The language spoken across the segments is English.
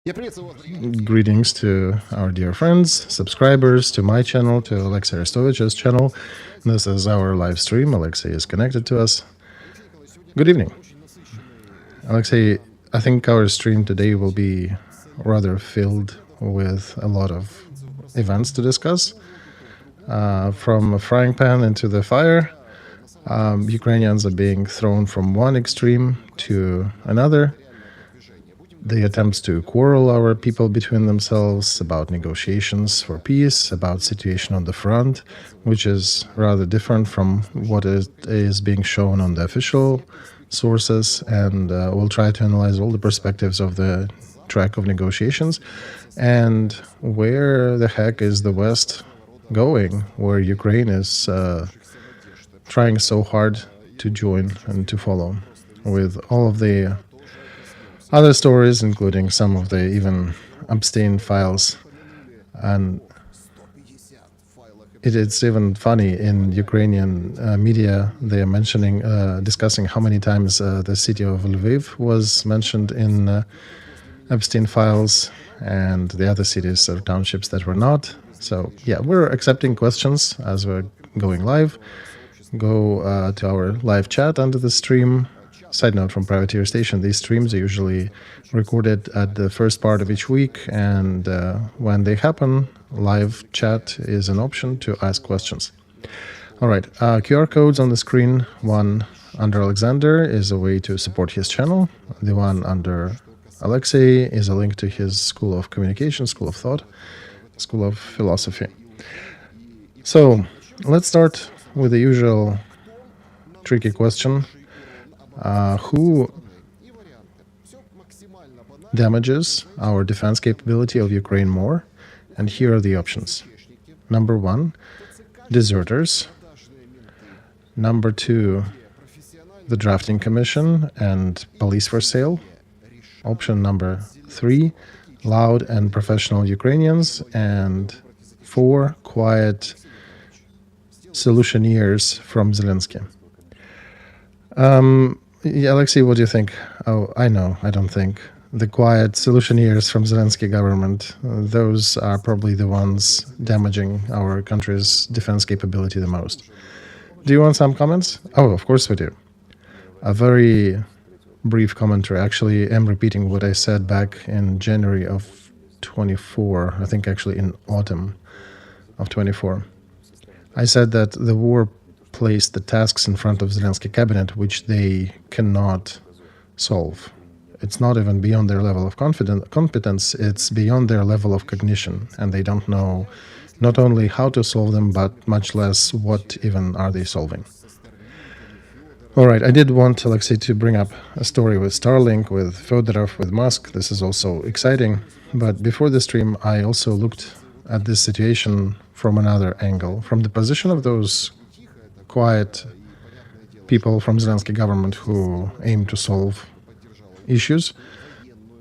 Greetings to our dear friends, subscribers, to my channel, to Alexey Arestovych's channel. This is our live stream. Alexey is connected to us. Good evening. Alexey, I think our stream today will be rather filled with a lot of events to discuss. From a frying pan into the fire, Ukrainians are being thrown from one extreme to another. The attempts to quarrel our people between themselves about negotiations for peace, about situation on the front, which is rather different from what is being shown on the official sources, and we'll try to analyze all the perspectives of the track of negotiations and where the heck is the West going, where Ukraine is trying so hard to join and to follow, with all of the other stories, including some of the even Epstein files. And it's even funny, in Ukrainian media they are mentioning, discussing how many times the city of Lviv was mentioned in Epstein files, and the other cities or townships that were not. So yeah, we're accepting questions as we're going live. Go to our live chat under the stream. Side note from Privateer Station, these streams are usually recorded at the first part of each week, and when they happen, live chat is an option to ask questions. All right, QR codes on the screen. One under Alexander is a way to support his channel. The one under Alexey is a link to his School of Communication, School of Thought, School of Philosophy. So let's start with the usual tricky question. Who damages our defense capability of Ukraine more? And here are the options. Number 1, deserters. Number 2, the drafting commission and police for sale. Option number 3, loud and professional Ukrainians. And 4, quiet solutioneers from Zelensky. Yeah, Alexey, what do you think? Oh, I know, I don't think. The quiet solutioneers from Zelensky government, those are probably the ones damaging our country's defense capability the most. Do you want some comments? Oh, of course we do. A very brief commentary. Actually, I'm repeating what I said back in January of 24, I think actually in autumn of 24. I said that the war placed the tasks in front of Zelensky cabinet which they cannot solve. It's not even beyond their level of competence, it's beyond their level of cognition, and they don't know not only how to solve them, but much less what even are they solving. All right, I did want Alexey to bring up a story with Starlink, with Fedorov, with Musk. This is also exciting, but before the stream I also looked at this situation from another angle, from the position of those quiet people from Zelensky government who aim to solve issues.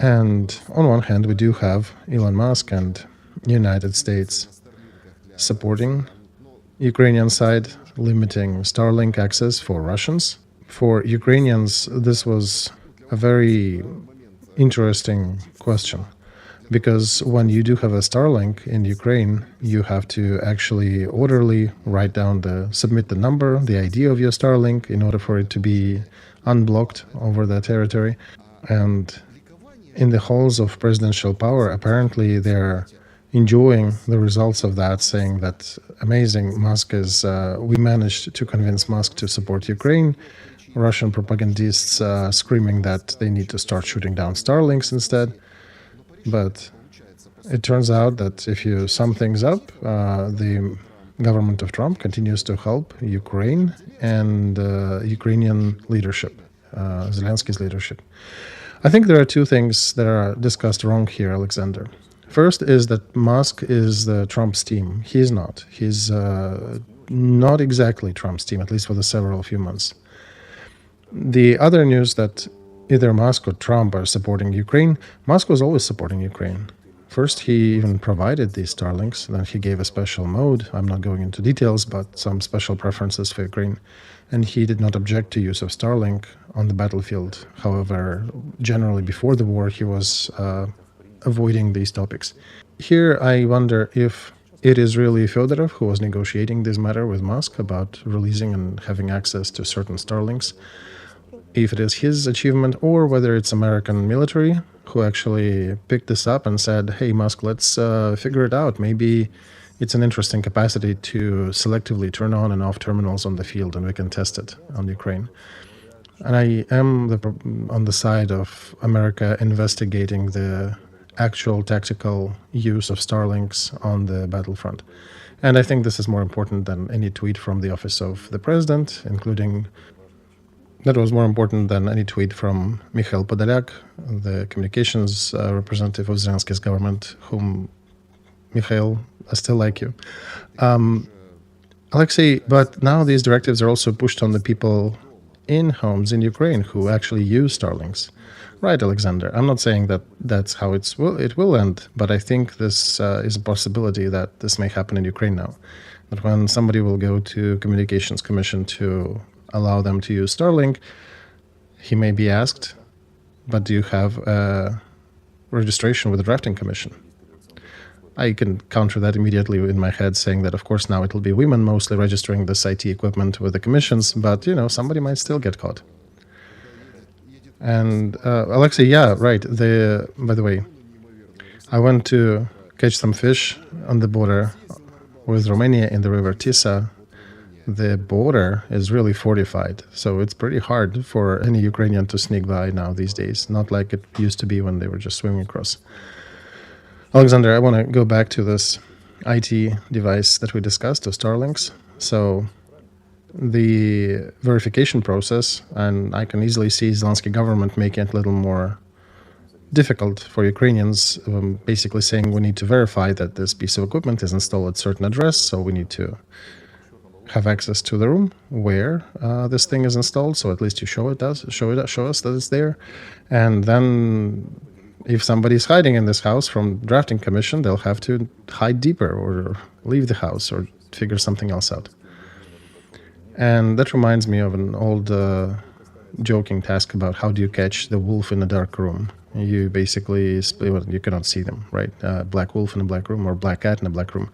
And on one hand, we do have Elon Musk and United States supporting Ukrainian side, limiting Starlink access for Russians. For Ukrainians, this was a very interesting question, because when you do have a Starlink in Ukraine, you have to actually orderly write down submit the number, the ID of your Starlink in order for it to be unblocked over the territory. And in the halls of presidential power, apparently they're enjoying the results of that, saying that amazing, Musk is, we managed to convince Musk to support Ukraine. Russian propagandists screaming that they need to start shooting down Starlinks instead. But it turns out that if you sum things up, the government of Trump continues to help Ukraine and Ukrainian leadership, Zelensky's leadership. I think there are two things that are discussed wrong here, Alexander. First is that Musk is Trump's team. He's not. He's not exactly Trump's team, at least for the few months. The other news that either Musk or Trump are supporting Ukraine. Musk was always supporting Ukraine. First, he even provided these Starlinks, then he gave a special mode. I'm not going into details, but some special preferences for Ukraine. And he did not object to use of Starlink on the battlefield. However, generally before the war, he was avoiding these topics. Here, I wonder if it is really Fedorov who was negotiating this matter with Musk about releasing and having access to certain Starlinks, if it is his achievement, or whether it's American military who actually picked this up and said, hey, Musk, let's figure it out. Maybe it's an interesting capacity to selectively turn on and off terminals on the field, and we can test it on Ukraine. And I am on the side of America investigating the actual tactical use of Starlinks on the battlefront. And I think this is more important than any tweet from the office of the president, including that was more important than any tweet from Mikhail Podolyak, the communications representative of Zelensky's government, whom, Mikhail, I still like you. Alexei, but now these directives are also pushed on the people in homes in Ukraine who actually use Starlinks. Right, Alexander. I'm not saying that that's how it will end, but I think this is a possibility that this may happen in Ukraine now. That when somebody will go to Communications Commission to allow them to use Starlink, he may be asked, but do you have a registration with the drafting commission? I can counter that immediately in my head, saying that, of course, now it'll be women mostly registering this IT equipment with the commissions, but, somebody might still get caught. And, Alexei, yeah, right. By the way, I went to catch some fish on the border with Romania in the river Tisa. The border is really fortified, so it's pretty hard for any Ukrainian to sneak by now these days, not like it used to be when they were just swimming across. Alexander, I want to go back to this IT device that we discussed, the Starlinks. So the verification process, and I can easily see Zelensky government making it a little more difficult for Ukrainians, basically saying we need to verify that this piece of equipment is installed at a certain address, so we need to have access to the room where this thing is installed, so at least you show us that it's there. And then if somebody's hiding in this house from drafting commission, they'll have to hide deeper or leave the house or figure something else out. And that reminds me of an old joking task about how do you catch the wolf in a dark room. You basically, you cannot see them, right? Black wolf in a black room or black cat in a black room.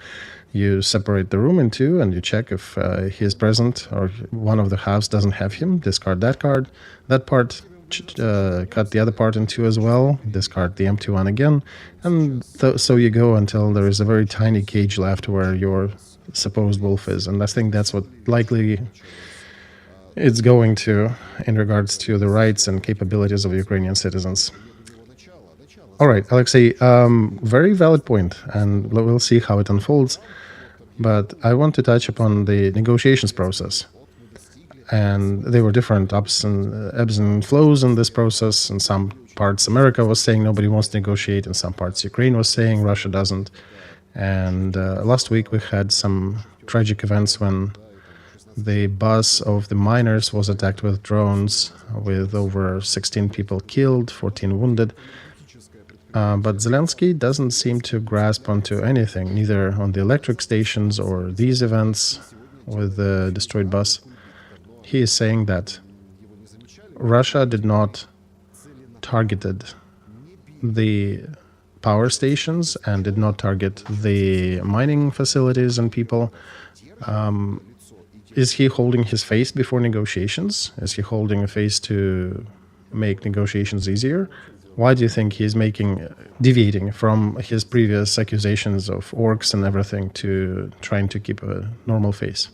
You separate the room in two and you check if he is present or one of the halves doesn't have him. Discard that card, that part, cut the other part in two as well, discard the empty one again. And so you go until there is a very tiny cage left where your supposed wolf is. And I think that's what likely it's going to in regards to the rights and capabilities of Ukrainian citizens. All right, Alexei, very valid point, and we'll see how it unfolds. But I want to touch upon the negotiations process. And there were different ebbs and flows in this process. In some parts, America was saying nobody wants to negotiate. In some parts, Ukraine was saying Russia doesn't. And last week we had some tragic events when the bus of the miners was attacked with drones, with over 16 people killed, 14 wounded. But Zelensky doesn't seem to grasp onto anything, neither on the electric stations or these events with the destroyed bus. He is saying that Russia did not targeted the power stations and did not target the mining facilities and people. Is he holding his face before negotiations? Is he holding a face to make negotiations easier? Why do you think he's deviating from his previous accusations of orcs and everything to trying to keep a normal face?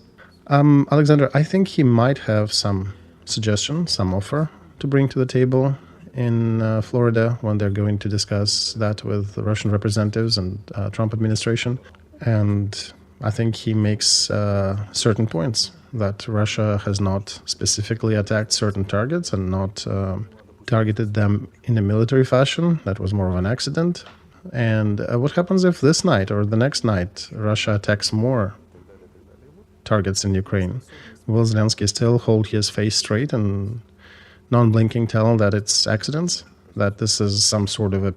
Alexander, I think he might have some suggestion, some offer to bring to the table in Florida when they're going to discuss that with the Russian representatives and Trump administration. And I think he makes certain points that Russia has not specifically attacked certain targets and not targeted them in a military fashion. That was more of an accident. And what happens if this night or the next night Russia attacks more targets in Ukraine? Will Zelensky still hold his face straight and non-blinking tell that it's accidents, that this is some sort of a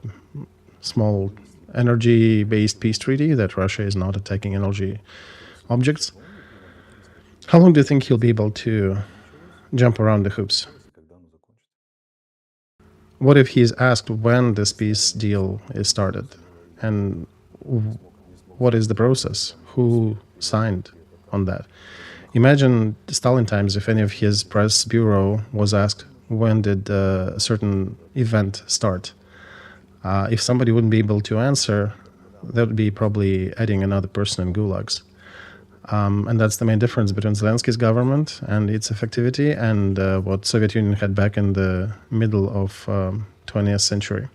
small energy-based peace treaty, that Russia is not attacking energy objects? How long do you think he'll be able to jump around the hoops? what if he's asked when this peace deal is started? And what is the process? Who signed on that? Imagine Stalin times if any of his press bureau was asked, when did a certain event start? If somebody wouldn't be able to answer, that would be probably adding another person in gulags. And that's the main difference between Zelensky's government and its effectivity and what Soviet Union had back in the middle of 20th century.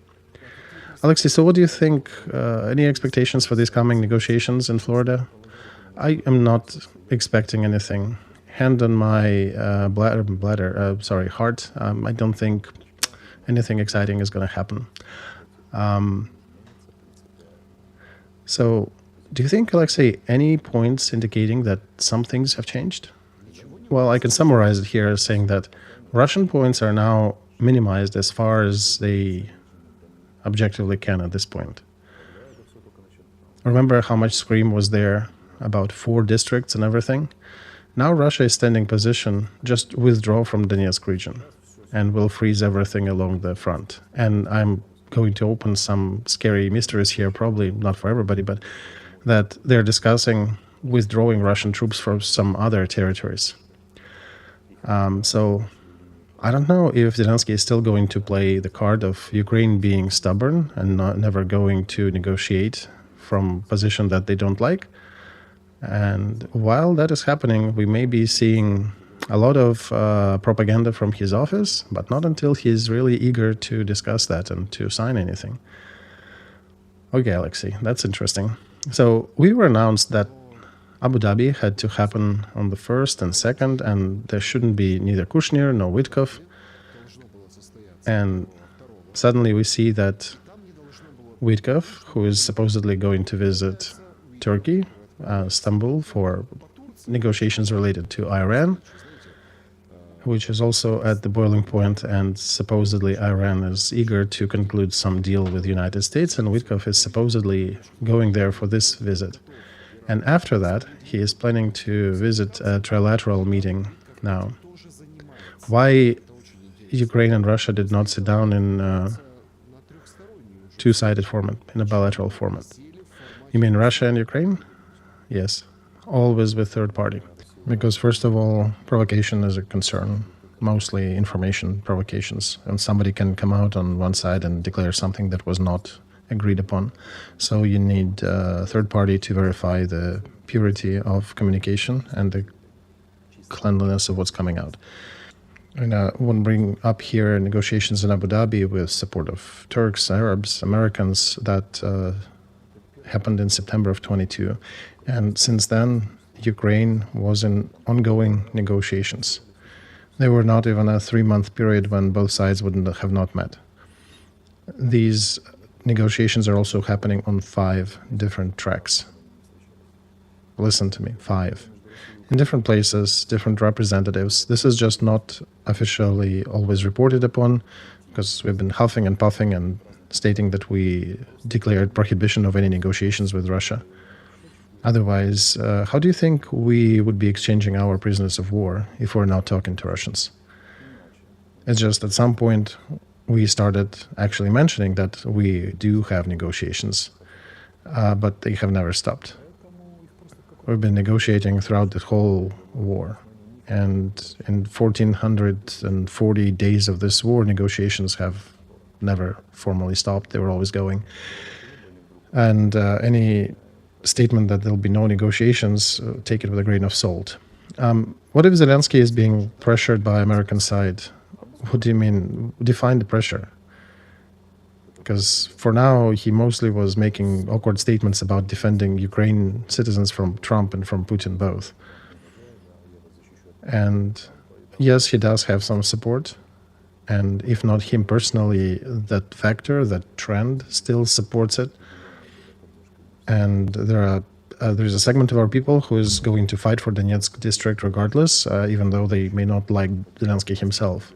Alexei, so what do you think? Any expectations for these coming negotiations in Florida? I am not expecting anything. Hand on my heart. I don't think anything exciting is going to happen. So, do you think, Alexei, any points indicating that some things have changed? Well, I can summarize it here as saying that Russian points are now minimized as far as they objectively can at this point. Remember how much scream was there about 4 districts and everything? Now Russia is standing position, just withdraw from Donetsk region and will freeze everything along the front. And I'm going to open some scary mysteries here, probably not for everybody, but that they're discussing withdrawing Russian troops from some other territories. So I don't know if Zelensky is still going to play the card of Ukraine being stubborn and never going to negotiate from a position that they don't like. And while that is happening, we may be seeing a lot of propaganda from his office, but not until he's really eager to discuss that and to sign anything. Okay, Alexei, that's interesting. So we were announced that Abu Dhabi had to happen on the 1st and 2nd, and there shouldn't be neither Kushner nor Witkov. And suddenly we see that Witkov, who is supposedly going to visit Turkey, Istanbul, for negotiations related to Iran, which is also at the boiling point, and supposedly Iran is eager to conclude some deal with the United States, and Witkov is supposedly going there for this visit. And after that, he is planning to visit a trilateral meeting now. Why Ukraine and Russia did not sit down in a two-sided format, in a bilateral format? You mean Russia and Ukraine? Yes, always with third party. Because first of all, provocation is a concern, mostly information provocations, and somebody can come out on one side and declare something that was not agreed upon. So you need a third party to verify the purity of communication and the cleanliness of what's coming out. And I want to bring up here negotiations in Abu Dhabi with support of Turks, Arabs, Americans that happened in September of 22. And since then, Ukraine was in ongoing negotiations. There were not even a 3-month period when both sides wouldn't have not met. These negotiations are also happening on 5 different tracks. Listen to me, 5. In different places, different representatives. This is just not officially always reported upon, because we've been huffing and puffing and stating that we declared prohibition of any negotiations with Russia. Otherwise, how do you think we would be exchanging our prisoners of war if we're not talking to Russians? It's just at some point we started actually mentioning that we do have negotiations, but they have never stopped. We've been negotiating throughout the whole war. And in 1,440 days of this war, negotiations have never formally stopped. They were always going. And any statement that there'll be no negotiations, take it with a grain of salt. What if Zelensky is being pressured by American side? What do you mean? Define the pressure. Because for now, he mostly was making awkward statements about defending Ukraine citizens from Trump and from Putin both. And yes, he does have some support. And if not him personally, that factor, that trend still supports it. And there's a segment of our people who is going to fight for Donetsk district regardless, even though they may not like Zelensky himself.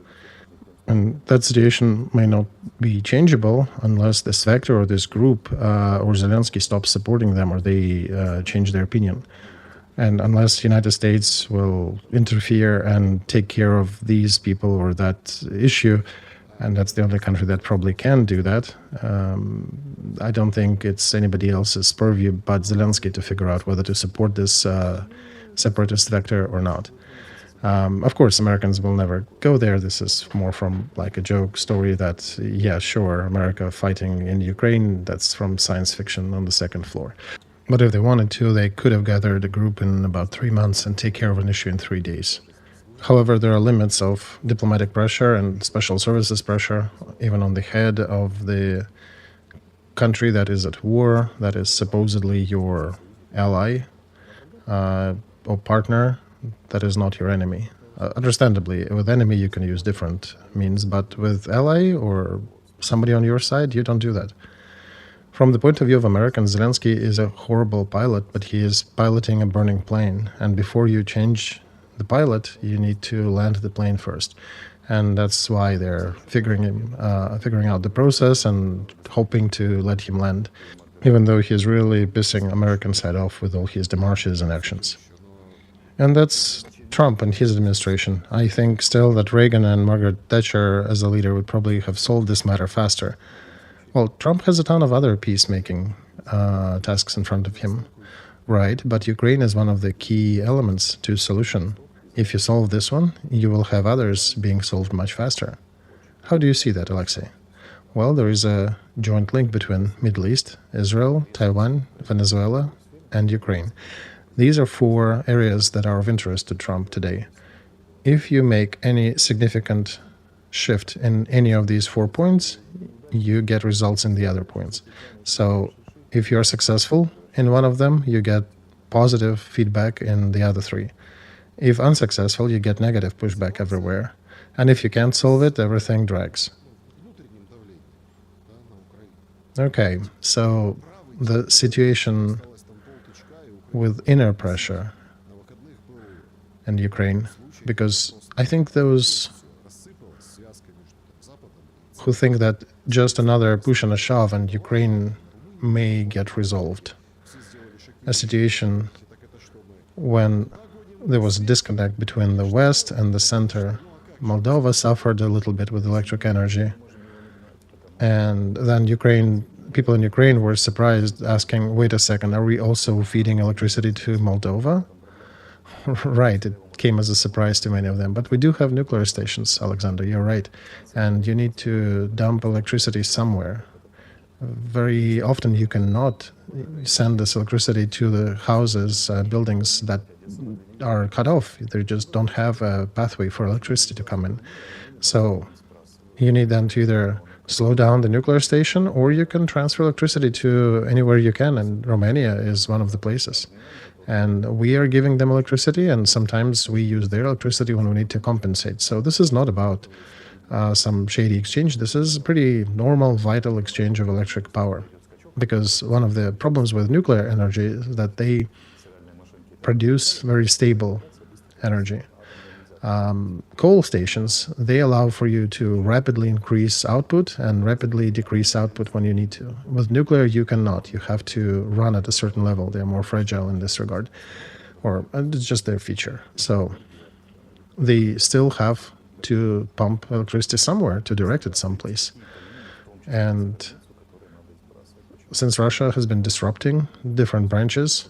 And that situation may not be changeable unless this factor or this group or Zelensky stops supporting them or they change their opinion. And unless the United States will interfere and take care of these people or that issue, and that's the only country that probably can do that. I don't think it's anybody else's purview but Zelensky to figure out whether to support this separatist vector or not. Of course, Americans will never go there. This is more from like a joke story that, yeah, sure, America fighting in Ukraine, that's from science fiction on the second floor. But if they wanted to, they could have gathered a group in about 3 months and take care of an issue in 3 days. However, there are limits of diplomatic pressure and special services pressure, even on the head of the country that is at war, that is supposedly your ally or partner, that is not your enemy. Understandably, with enemy you can use different means, but with ally or somebody on your side, you don't do that. From the point of view of Americans, Zelensky is a horrible pilot, but he is piloting a burning plane. And before you change the pilot, you need to land the plane first. And that's why they're figuring out the process and hoping to let him land, even though he's really pissing American side off with all his demarches and actions. And that's Trump and his administration. I think still that Reagan and Margaret Thatcher as a leader would probably have solved this matter faster. Well, Trump has a ton of other peacemaking tasks in front of him, right? But Ukraine is one of the key elements to solution. If you solve this one, you will have others being solved much faster. How do you see that, Alexei? Well, there is a joint link between Middle East, Israel, Taiwan, Venezuela, and Ukraine. These are 4 areas that are of interest to Trump today. If you make any significant shift in any of these 4 points, you get results in the other points. So if you're successful in one of them, you get positive feedback in the other 3. If unsuccessful, you get negative pushback everywhere. And if you can't solve it, everything drags. Okay, so the situation with inner pressure in Ukraine, because I think those who think that just another push and a shove and Ukraine may get resolved. A situation when there was a disconnect between the West and the center. Moldova suffered a little bit with electric energy. And then people in Ukraine were surprised, asking, wait a second, are we also feeding electricity to Moldova? Right, it came as a surprise to many of them. But we do have nuclear stations, Alexander, you're right. And you need to dump electricity somewhere. Very often you cannot send this electricity to the houses, buildings that are cut off. They just don't have a pathway for electricity to come in. So you need then to either slow down the nuclear station, or you can transfer electricity to anywhere you can, and Romania is one of the places. And we are giving them electricity, and sometimes we use their electricity when we need to compensate. So this is not about some shady exchange. This is a pretty normal, vital exchange of electric power. Because one of the problems with nuclear energy is that they produce very stable energy. Coal stations, they allow for you to rapidly increase output and rapidly decrease output when you need to. With nuclear, you cannot. You have to run at a certain level. They're more fragile in this regard, or it's just their feature. So they still have to pump electricity somewhere, to direct it someplace. And since Russia has been disrupting different branches,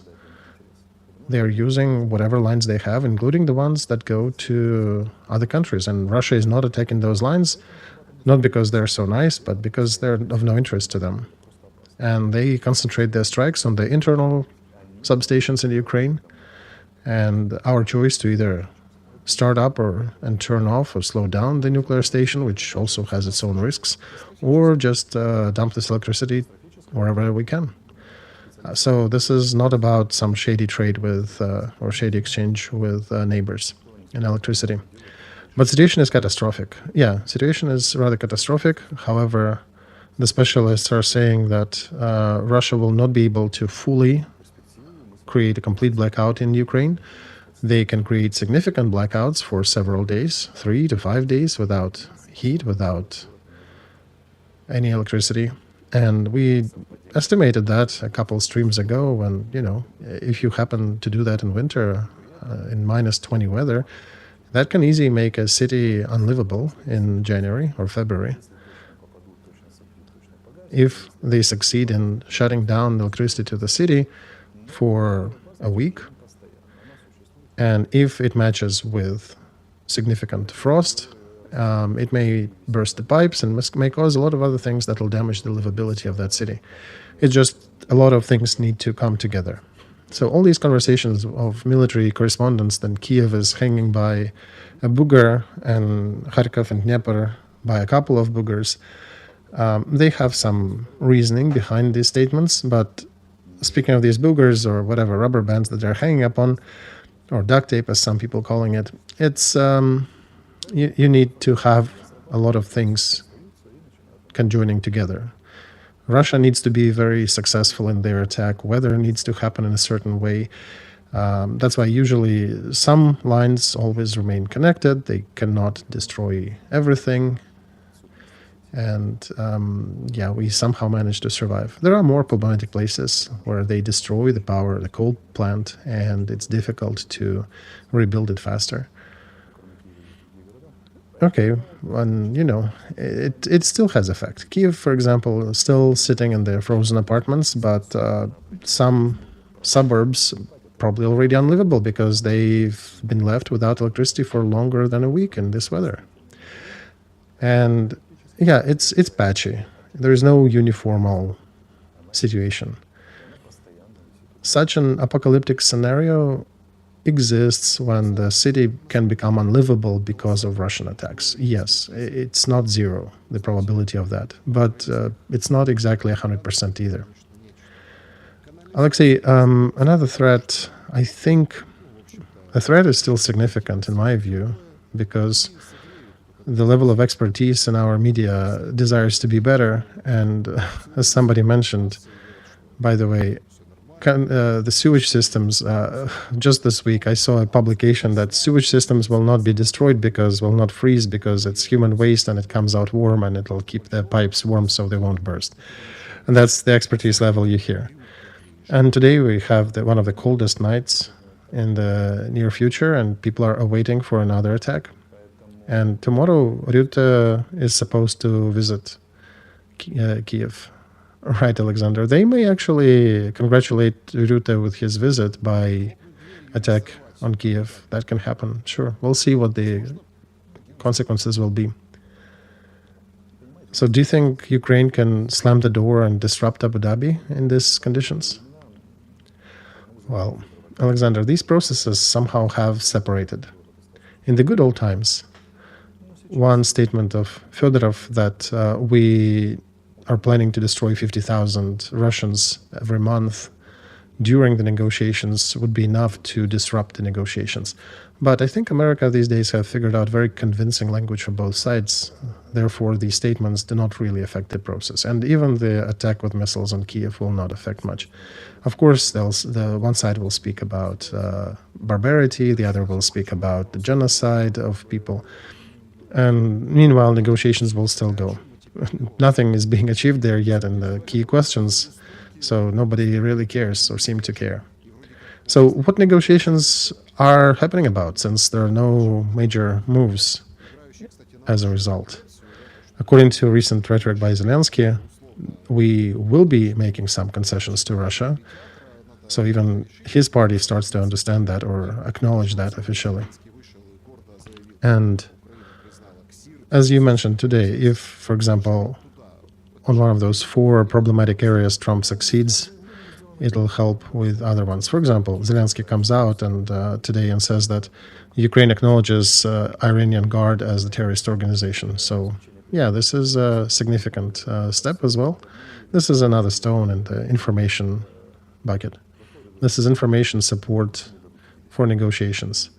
they're using whatever lines they have, including the ones that go to other countries. And Russia is not attacking those lines, not because they're so nice, but because they're of no interest to them. And they concentrate their strikes on the internal substations in Ukraine. And our choice to either start up and turn off or slow down the nuclear station, which also has its own risks, or just dump this electricity wherever we can. So this is not about some shady trade with or shady exchange with neighbors in electricity. But situation is catastrophic. Yeah, situation is rather catastrophic. However, the specialists are saying that Russia will not be able to fully create a complete blackout in Ukraine. They can create significant blackouts for several days, 3 to 5 days, without heat, without any electricity. And we estimated that a couple streams ago when, if you happen to do that in winter, in -20 weather, That can easily make a city unlivable in January or February. If they succeed in shutting down electricity to the city for a week, and if it matches with significant frost, it may burst the pipes and may cause a lot of other things that will damage the livability of that city. It's just a lot of things need to come together. So all these conversations of military correspondence, then Kyiv is hanging by a booger and Kharkiv and Dnieper by a couple of boogers. They have some reasoning behind these statements, but speaking of these boogers or whatever rubber bands that they're hanging upon, or duct tape as some people calling it, it's you need to have a lot of things conjoining together. Russia needs to be very successful in their attack. Weather needs to happen in a certain way. That's why usually some lines always remain connected. They cannot destroy everything. And we somehow manage to survive. There are more problematic places where they destroy the power, the coal plant, and it's difficult to rebuild it faster. Okay, and it still has effect. Kyiv, for example, is still sitting in their frozen apartments, but some suburbs probably already unlivable because they've been left without electricity for longer than a week in this weather. And yeah, it's patchy. There is no uniform situation. Such an apocalyptic scenario exists when the city can become unlivable because of Russian attacks. Yes, it's not zero, the probability of that, but it's not exactly 100% either. Alexei, another threat, I think the threat is still significant in my view, because the level of expertise in our media desires to be better. And as somebody mentioned, by the way, the sewage systems, just this week I saw a publication that sewage systems will not be destroyed will not freeze because it's human waste and it comes out warm and it'll keep the pipes warm so they won't burst. And that's the expertise level you hear. And today we have one of the coldest nights in the near future, and people are awaiting for another attack. And tomorrow Rutte is supposed to visit Kyiv. Right, Alexander. They may actually congratulate Rutte with his visit by attack on Kyiv. That can happen, sure. We'll see what the consequences will be. So do you think Ukraine can slam the door and disrupt Abu Dhabi in these conditions? Well, Alexander, these processes somehow have separated. In the good old times, one statement of Fedorov that we are planning to destroy 50,000 Russians every month during the negotiations would be enough to disrupt the negotiations. But I think America these days have figured out very convincing language from both sides. Therefore, these statements do not really affect the process. And even the attack with missiles on Kyiv will not affect much. Of course, the one side will speak about barbarity, the other will speak about the genocide of people. And meanwhile, negotiations will still go. Nothing is being achieved there yet in the key questions, so nobody really cares or seem to care. So what negotiations are happening about, since there are no major moves as a result? According to recent rhetoric by Zelensky, we will be making some concessions to Russia. So even his party starts to understand that or acknowledge that officially. And as you mentioned today, if, for example, on one of those 4 problematic areas Trump succeeds, it'll help with other ones. For example, Zelensky comes out and today and says that Ukraine acknowledges Iranian Guard as the terrorist organization. So, yeah, this is a significant step as well. This is another stone in the information bucket. This is information support for negotiations.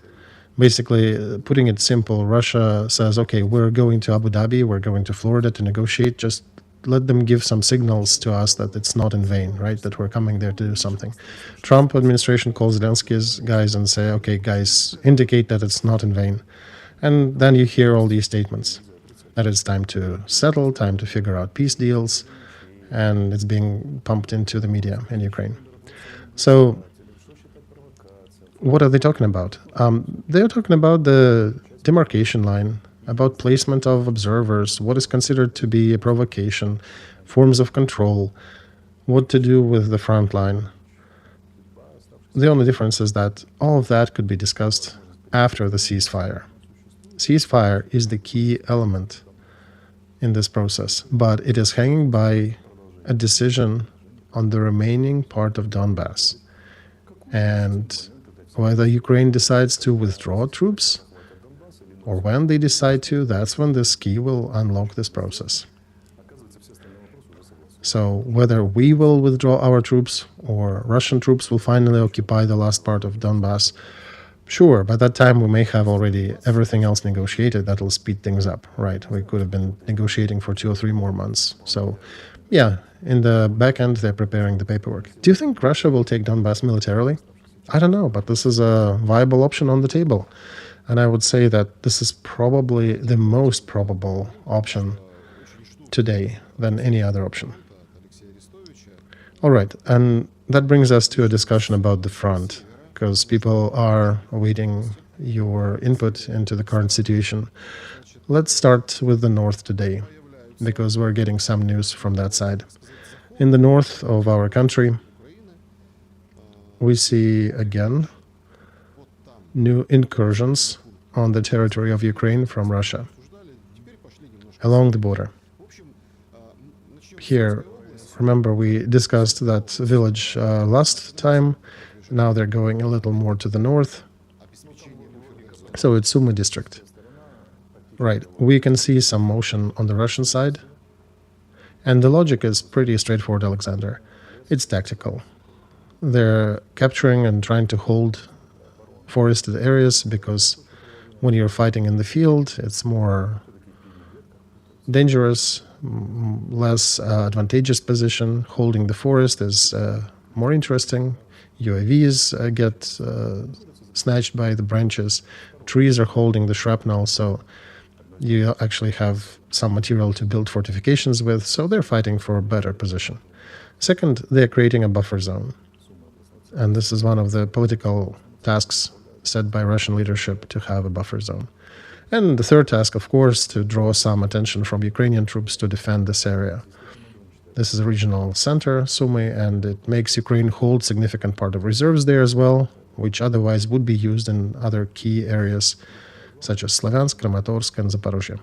Basically, putting it simple, Russia says, okay, we're going to Abu Dhabi, we're going to Florida to negotiate. Just let them give some signals to us that it's not in vain, right? That we're coming there to do something. Trump administration calls Zelensky's guys and say, okay, guys, indicate that it's not in vain. And then you hear all these statements that it's time to settle, time to figure out peace deals, and it's being pumped into the media in Ukraine. So What are they talking about? They're talking about the demarcation line, about placement of observers, what is considered to be a provocation, forms of control, what to do with the front line. The only difference is that all of that could be discussed after the ceasefire. Ceasefire is the key element in this process, but it is hanging by a decision on the remaining part of Donbas. And whether Ukraine decides to withdraw troops or when they decide to, that's when this key will unlock this process. So whether we will withdraw our troops or Russian troops will finally occupy the last part of Donbas, sure, by that time we may have already everything else negotiated. That'll speed things up, right? We could have been negotiating for 2 or 3 more months. So yeah, in the back end, they're preparing the paperwork. Do you think Russia will take Donbas militarily? I don't know, but this is a viable option on the table. And I would say that this is probably the most probable option today than any other option. All right, and that brings us to a discussion about the front, because people are awaiting your input into the current situation. Let's start with the north today, because we're getting some news from that side. In the north of our country, we see again new incursions on the territory of Ukraine from Russia, along the border. Here, remember we discussed that village last time. Now they're going a little more to the north. So it's Sumy district. Right, we can see some motion on the Russian side. And the logic is pretty straightforward, Alexander. It's tactical. They're capturing and trying to hold forested areas because when you're fighting in the field, it's more dangerous, less advantageous position. Holding the forest is more interesting. UAVs get snatched by the branches. Trees are holding the shrapnel, so you actually have some material to build fortifications with, so they're fighting for a better position. Second, they're creating a buffer zone. And this is one of the political tasks set by Russian leadership, to have a buffer zone. And the third task, of course, to draw some attention from Ukrainian troops to defend this area. This is a regional center, Sumy, and it makes Ukraine hold significant part of reserves there as well, which otherwise would be used in other key areas such as Slavyansk, Kramatorsk, and Zaporozhye.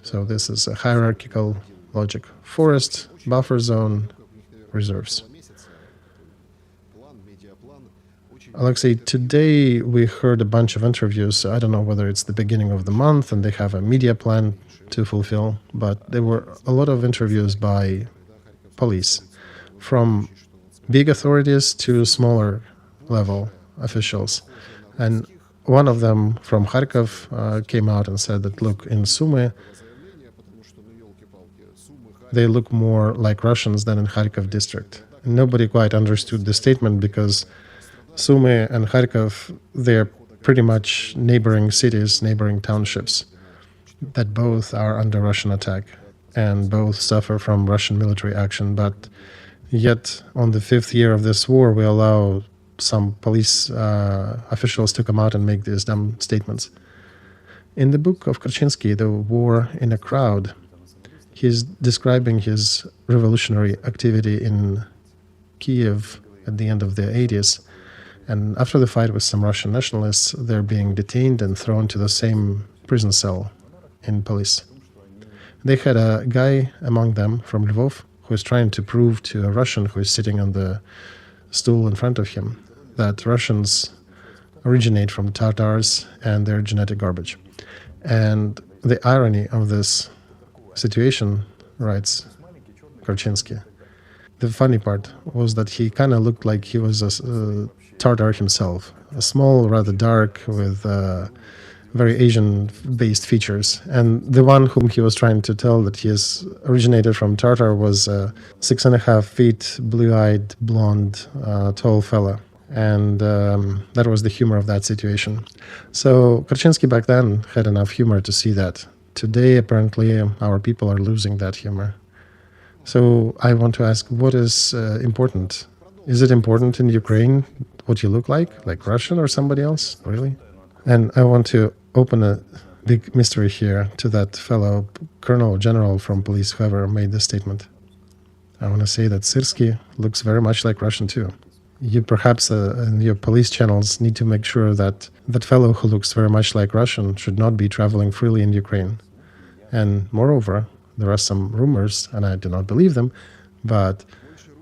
So this is a hierarchical logic. Forest, buffer zone, reserves. Alexei, today we heard a bunch of interviews. I don't know whether it's the beginning of the month and they have a media plan to fulfill, but there were a lot of interviews by police, from big authorities to smaller level officials. And one of them from Kharkiv came out and said that, look, in Sumy, they look more like Russians than in Kharkiv district. And nobody quite understood the statement because Sumy and Kharkiv, they're pretty much neighboring cities, neighboring townships that both are under Russian attack and both suffer from Russian military action. But yet, on the 5th year of this war, we allow some police officials to come out and make these dumb statements. In the book of Korchinski, The War in a Crowd, he's describing his revolutionary activity in Kyiv at the end of the 80s. And after the fight with some Russian nationalists, they're being detained and thrown to the same prison cell in police. They had a guy among them from Lvov who is trying to prove to a Russian who is sitting on the stool in front of him that Russians originate from Tatars and they're genetic garbage. And the irony of this situation, writes Korchinski, the funny part was that he kind of looked like he was a Tatar himself, a small, rather dark, with very Asian-based features. And the one whom he was trying to tell that he is originated from Tatar was a 6.5 feet, blue-eyed, blonde, tall fella. And that was the humor of that situation. So Korchinski back then had enough humor to see that. Today, apparently, our people are losing that humor. So I want to ask, what is important? Is it important in Ukraine what you look like Russian or somebody else, really? And I want to open a big mystery here to that fellow colonel, general from police, whoever made this statement. I want to say that Syrsky looks very much like Russian too. You perhaps in your police channels need to make sure that that fellow who looks very much like Russian should not be traveling freely in Ukraine. And moreover, there are some rumors, and I do not believe them, but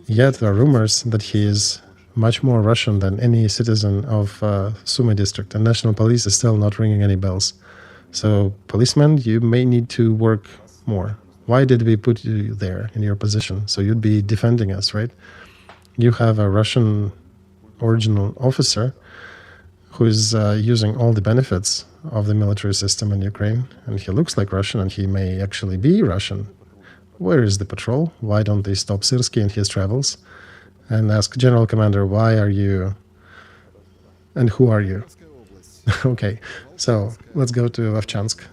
yet there are rumors that he is much more Russian than any citizen of Sumy district, and national police is still not ringing any bells. So, policemen, you may need to work more. Why did we put you there in your position? So you'd be defending us, right? You have a Russian original officer who is using all the benefits of the military system in Ukraine, and he looks like Russian, and he may actually be Russian. Where is the patrol? Why don't they stop Syrsky in his travels and ask General Commander, why are you and who are you? Okay, so let's go to Vovchansk.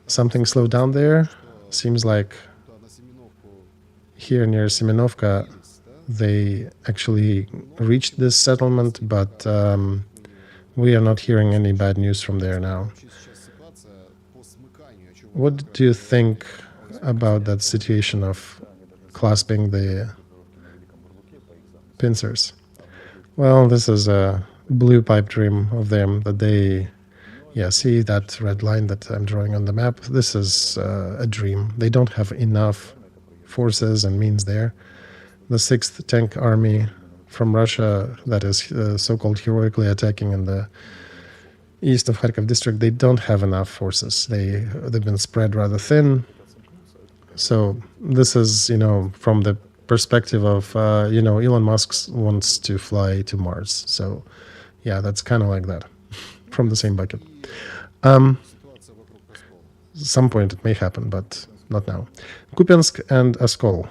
Something slowed down there. Seems like here near Semenovka they actually reached this settlement, but we are not hearing any bad news from there now. What do you think about that situation of clasping the pincers? Well, this is a blue pipe dream of them that they, see that red line that I'm drawing on the map? This is a dream. They don't have enough forces and means there. The 6th Tank Army from Russia that is so-called heroically attacking in the east of Kharkiv district, they don't have enough forces. They've been spread rather thin. So this is, from the perspective of, Elon Musk wants to fly to Mars. So, yeah, that's kind of like that, from the same bucket. Some point it may happen, but not now. Kupyansk and Oskol.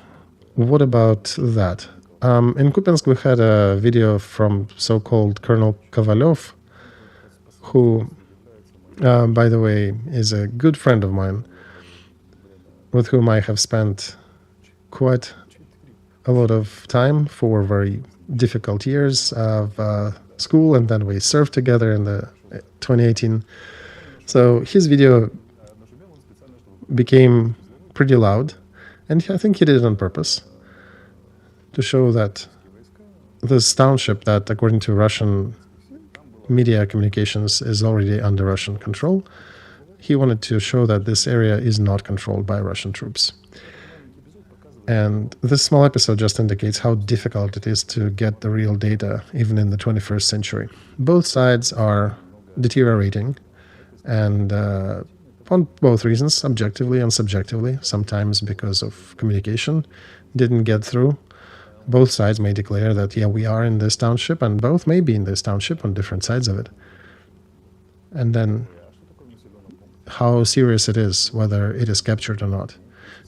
What about that? In Kupyansk, we had a video from so-called Colonel Kovalyov, who, by the way, is a good friend of mine, with whom I have spent quite a lot of time for very difficult years of school, and then we served together in the 2018. So his video became pretty loud, and I think he did it on purpose to show that this township that, according to Russian media communications, is already under Russian control. He wanted to show that this area is not controlled by Russian troops. And this small episode just indicates how difficult it is to get the real data, even in the 21st century. Both sides are deteriorating, and on both reasons, objectively and subjectively, sometimes because of communication didn't get through. Both sides may declare that, we are in this township, and both may be in this township on different sides of it. And then how serious it is, whether it is captured or not.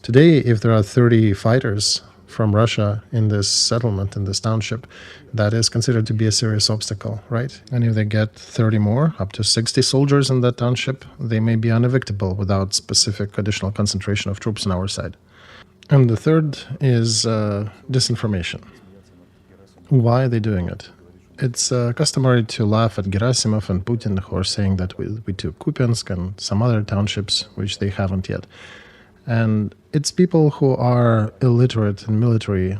Today, if there are 30 fighters from Russia in this settlement, in this township, that is considered to be a serious obstacle, right? And if they get 30 more, up to 60 soldiers in that township, they may be unevictable without specific additional concentration of troops on our side. And the third is disinformation. Why are they doing it? It's customary to laugh at Gerasimov and Putin, who are saying that we took Kupyansk and some other townships, which they haven't yet. And it's people who are illiterate in military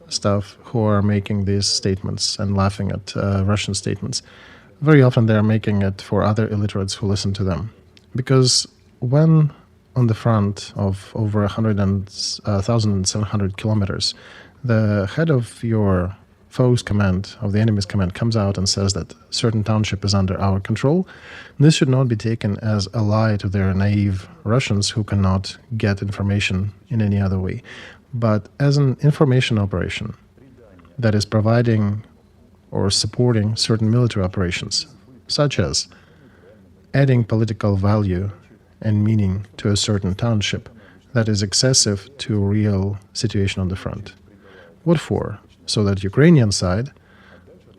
stuff who are making these statements and laughing at Russian statements. Very often they are making it for other illiterates who listen to them. Because when on the front of over 1,700 kilometers, the head of your foe's command, of the enemy's command, comes out and says that certain township is under our control, this should not be taken as a lie to their naive Russians who cannot get information in any other way, but as an information operation that is providing or supporting certain military operations, such as adding political value and meaning to a certain township that is excessive to real situation on the front. What for? So that Ukrainian side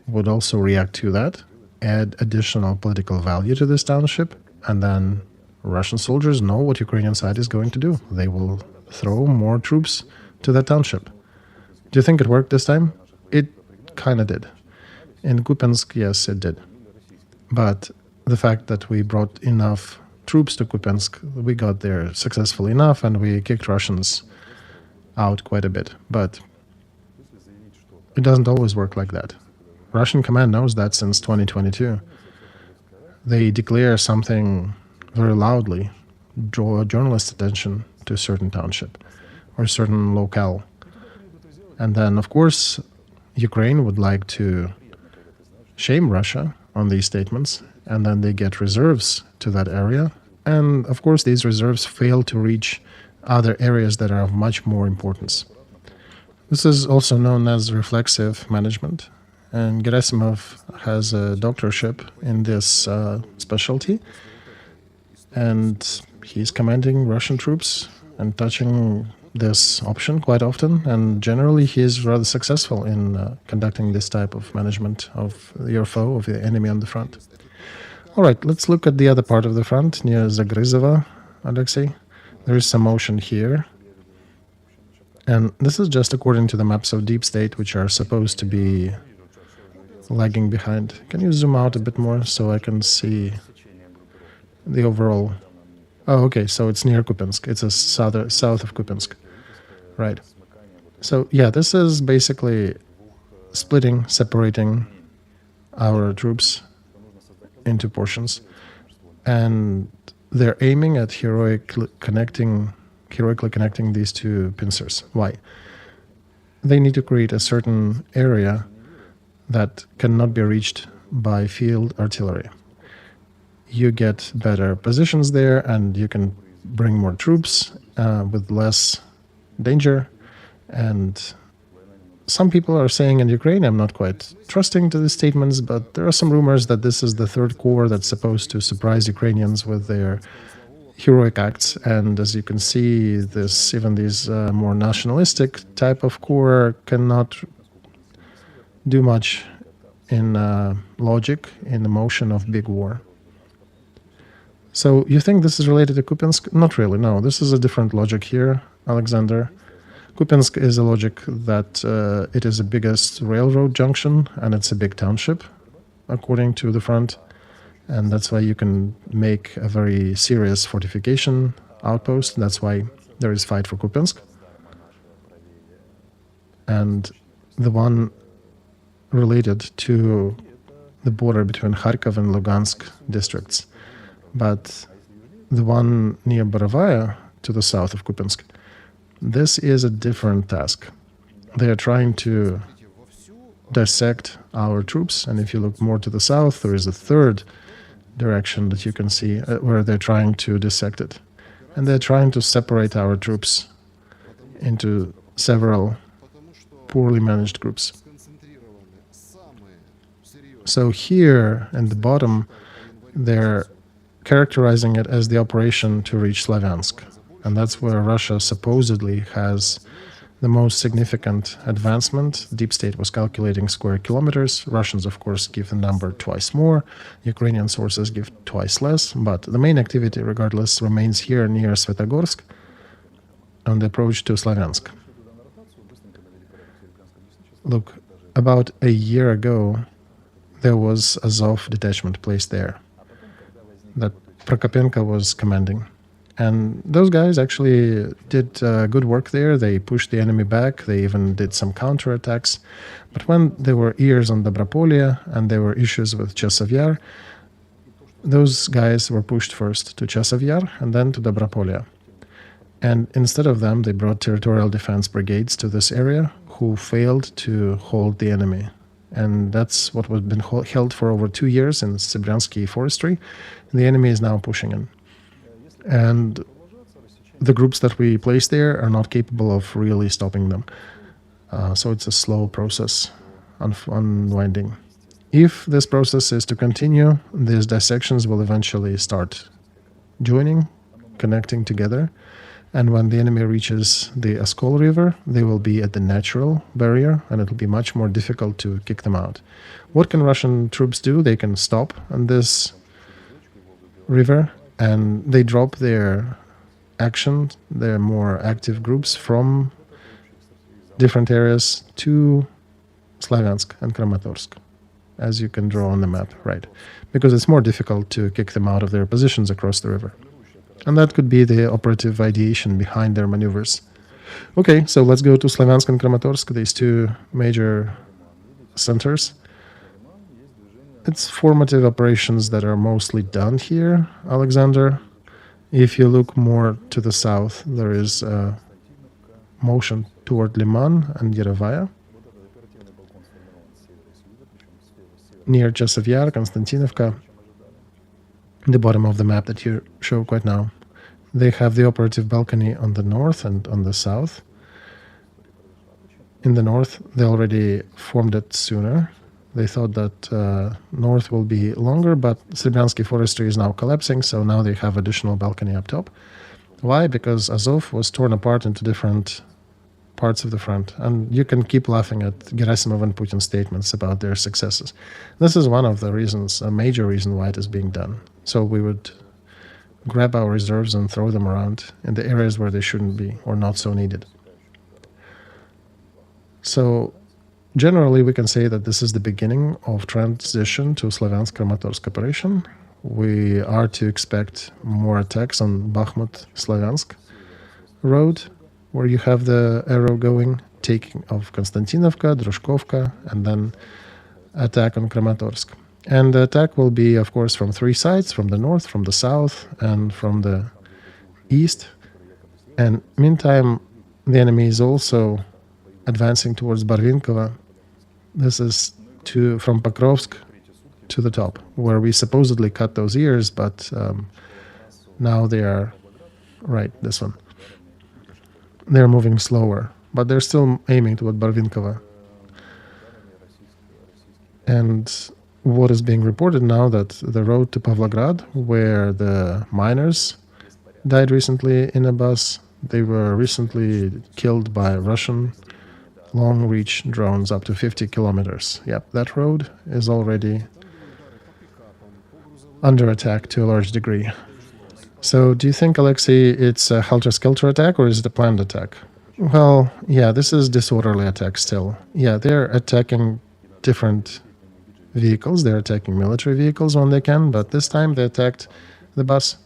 would also react to that, add additional political value to this township, and then Russian soldiers know what Ukrainian side is going to do. They will throw more troops to that township. Do you think it worked this time? It kind of did. In Kupyansk, yes, it did. But the fact that we brought enough troops to Kupyansk, we got there successfully enough, and we kicked Russians out quite a bit. But it doesn't always work like that. Russian command knows that since 2022. They declare something very loudly, draw journalist attention to a certain township or a certain locale. And then, of course, Ukraine would like to shame Russia on these statements, and then they get reserves to that area. And, of course, these reserves fail to reach other areas that are of much more importance. This is also known as reflexive management, and Gerasimov has a doctorship in this specialty, and he's commanding Russian troops and touching this option quite often, and generally he is rather successful in conducting this type of management of your foe, of the enemy on the front. All right, let's look at the other part of the front near Zagryzovo, Alexei. There is some motion here. And this is just according to the maps of Deep State, which are supposed to be lagging behind. Can you zoom out a bit more so I can see the overall? Oh, okay, so it's near Kupyansk. It's a south of Kupyansk. Right. So, yeah, this is basically splitting, separating our troops into portions. And they're aiming at heroically connecting these two pincers. Why? They need to create a certain area that cannot be reached by field artillery. You get better positions there, and you can bring more troops with less danger. And some people are saying in Ukraine, I'm not quite trusting to the statements, but there are some rumors that this is the third corps that's supposed to surprise Ukrainians with their heroic acts. And as you can see, even these more nationalistic type of corps cannot do much in logic in the motion of big war. So you think this is related to Kupyansk? Not really, no. This is a different logic here, Alexander. Kupyansk is a logic that it is the biggest railroad junction, and it's a big township, according to the front. And that's why you can make a very serious fortification outpost. That's why there is fight for Kupyansk. And the one related to the border between Kharkiv and Lugansk districts. But the one near Borovaya, to the south of Kupyansk, this is a different task. They are trying to dissect our troops, and if you look more to the south, there is a third direction that you can see where they're trying to dissect it. And they're trying to separate our troops into several poorly managed groups. So here in the bottom, they're characterizing it as the operation to reach Slavyansk. And that's where Russia supposedly has the most significant advancement. Deep State was calculating square kilometers. Russians, of course, give the number twice more. Ukrainian sources give twice less. But the main activity, regardless, remains here near Svetogorsk on the approach to Slavyansk. Look, about a year ago, there was Azov detachment placed there that Prokopenko was commanding. And those guys actually did good work there. They pushed the enemy back. They even did some counterattacks. But when there were ears on Dobropolye and there were issues with Chasov Yar, those guys were pushed first to Chasov Yar and then to Dobropolye. And instead of them, they brought territorial defense brigades to this area who failed to hold the enemy. And that's what was been held for over 2 years in Sybyansky forestry. And the enemy is now pushing in. And the groups that we place there are not capable of really stopping them. So it's a slow process unwinding. If this process is to continue, these dissections will eventually start joining, connecting together. And when the enemy reaches the Oskol River, they will be at the natural barrier, and it will be much more difficult to kick them out. What can Russian troops do? They can stop on this river, and they drop their action, their more active groups from different areas to Slavyansk and Kramatorsk. as you can draw on the map, right? Because it's more difficult to kick them out of their positions across the river. And that could be the operative ideation behind their maneuvers. Okay, so let's go to Slaviansk and Kramatorsk, these two major centers. It's formative operations that are mostly done here, Alexander. If you look more to the south, there is a motion toward Liman and Yerovaya. Near Chasov Yar, Konstantinovka, the bottom of the map that you show quite now. They have the operative balcony on the north and on the south. In the north, they already formed it sooner. They thought that north will be longer, but Srebyansky forestry is now collapsing, so now they have additional balcony up top. Why? Because Azov was torn apart into different parts of the front, and you can keep laughing at Gerasimov and Putin's statements about their successes. This is one of the reasons, a major reason why it is being done. So we would grab our reserves and throw them around in the areas where they shouldn't be or not so needed. So generally, we can say that this is the beginning of transition to Slaviansk-Kramatorsk operation. We are to expect more attacks on Bakhmut-Slaviansk road, where you have the arrow going, taking of Konstantinovka, Drushkovka, and then attack on Kramatorsk. And the attack will be, of course, from three sides, from the north, from the south, and from the east. And meantime, the enemy is also advancing towards Barvinkova. This is from Pokrovsk to the top, where we supposedly cut those ears, but now they are, right, this one. They're moving slower, but they're still aiming toward Barvinkova. And what is being reported now that the road to Pavlograd, where the miners died recently in a bus, they were recently killed by Russian long-reach drones up to 50 kilometers. Yep, that road is already under attack to a large degree. So do you think, Alexei, it's a helter-skelter attack or is it a planned attack? Well, yeah, this is disorderly attack still. Yeah, they're attacking different vehicles. They're attacking military vehicles when they can, but this time they attacked the bus.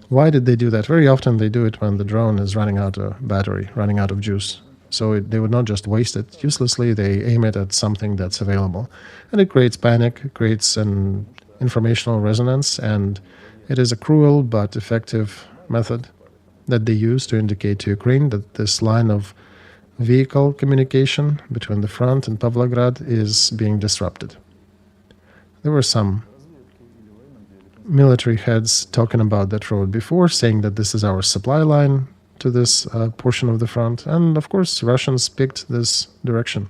Why did they do that? Very often they do it when the drone is running out of battery, running out of juice. So they would not just waste it uselessly, they aim it at something that's available. And it creates panic, it creates an informational resonance, and it is a cruel but effective method that they use to indicate to Ukraine that this line of vehicle communication between the front and Pavlograd is being disrupted. There were some military heads talking about that road before, saying that this is our supply line to this portion of the front. And of course, Russians picked this direction.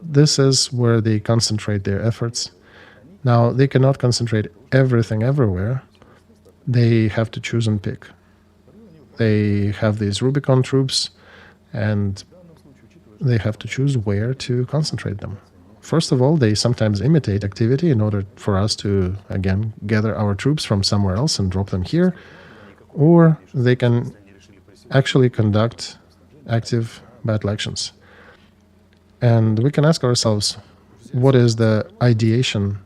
This is where they concentrate their efforts. Now, they cannot concentrate everything everywhere. They have to choose and pick. They have these Rubicon troops, and they have to choose where to concentrate them. First of all, they sometimes imitate activity in order for us to, again, gather our troops from somewhere else and drop them here. Or they can actually conduct active battle actions. And we can ask ourselves, what is the ideation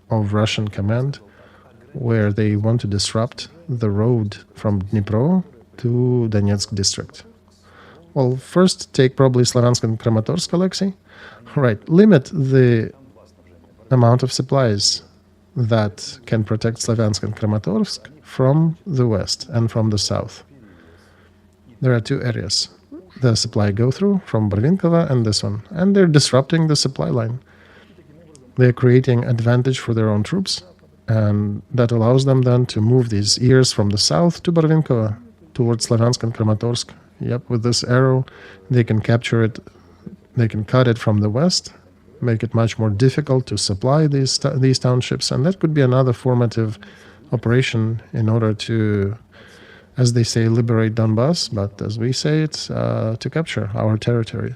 of Russian command where they want to disrupt the road from Dnipro to Donetsk district? Well, first take probably Slaviansk and Kramatorsk, Alexei. Right, limit the amount of supplies that can protect Slaviansk and Kramatorsk from the west and from the south. There are two areas the supply go through, from Barvinkova and this one, and they're disrupting the supply line. They're creating advantage for their own troops, and that allows them then to move these ears from the south to Barvinkova towards Slaviansk and Kramatorsk. Yep, with this arrow, they can capture it, they can cut it from the west, make it much more difficult to supply these townships, and that could be another formative operation in order to, as they say, liberate Donbas, but as we say it, to capture our territory.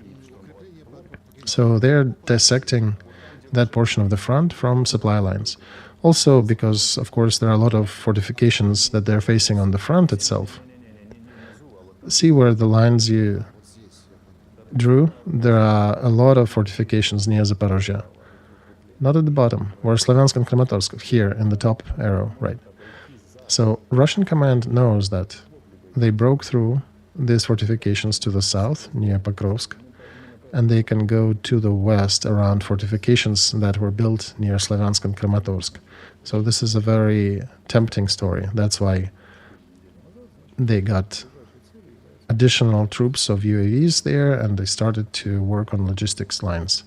So they're dissecting that portion of the front from supply lines. Also because, of course, there are a lot of fortifications that they're facing on the front itself. See where the lines you drew? There are a lot of fortifications near Zaporozhye. not at the bottom, where Slaviansk and Kramatorsk, here in the top arrow, right. So Russian command knows that they broke through these fortifications to the south, near Pokrovsk, and they can go to the west around fortifications that were built near Slaviansk and Kramatorsk. So this is a very tempting story. That's why they got additional troops of UAVs there, and they started to work on logistics lines.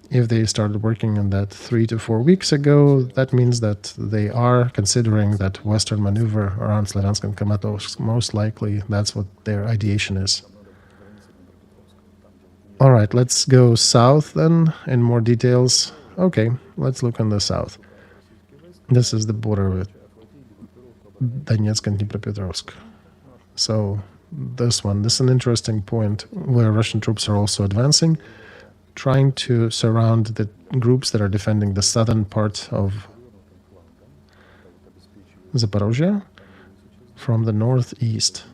If they started working on that 3 to 4 weeks ago, that means that they are considering that western maneuver around Slaviansk and Kramatorsk. Most likely, that's what their ideation is. All right, let's go south then, in more details. Okay, let's look on the south. This is the border with Donetsk and Dnipropetrovsk. So this is an interesting point where Russian troops are also advancing, trying to surround the groups that are defending the southern part of Zaporozhye from the northeast,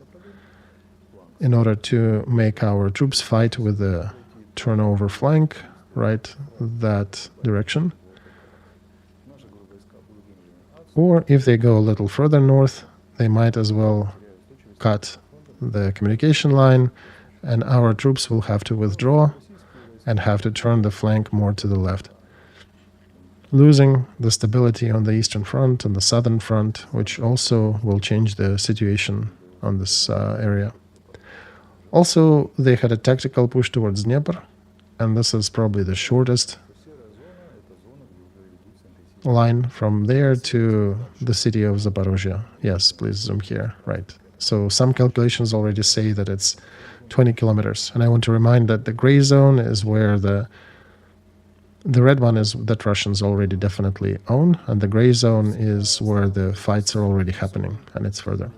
in order to make our troops fight with the turnover flank, right, that direction. Or if they go a little further north, they might as well cut the communication line, and our troops will have to withdraw and have to turn the flank more to the left, losing the stability on the eastern front and the southern front, which also will change the situation on this area. Also, they had a tactical push towards Dnieper, and this is probably the shortest line from there to the city of Zaporozhye. Yes, please zoom here, right. So some calculations already say that it's 20 kilometers. And I want to remind that the gray zone is where the red one is that Russians already definitely own, and the gray zone is where the fights are already happening, and it's further.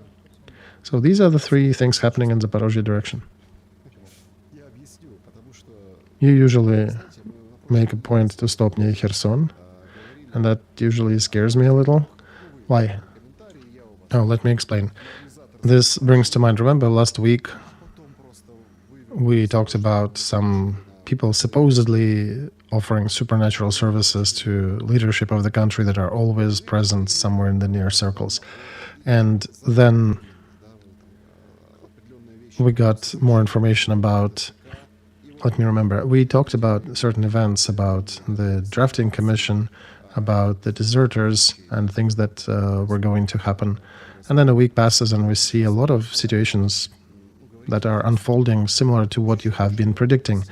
So these are the three things happening in the Zaporozhye direction. You usually make a point to stop near Kherson, and that usually scares me a little. Why? Oh, let me explain. This brings to mind, remember last week we talked about some people supposedly offering supernatural services to leadership of the country that are always present somewhere in the near circles. And then we got more information about, let me remember, we talked about certain events, about the drafting commission, about the deserters and things that were going to happen. And then a week passes and we see a lot of situations that are unfolding similar to what you have been predicting.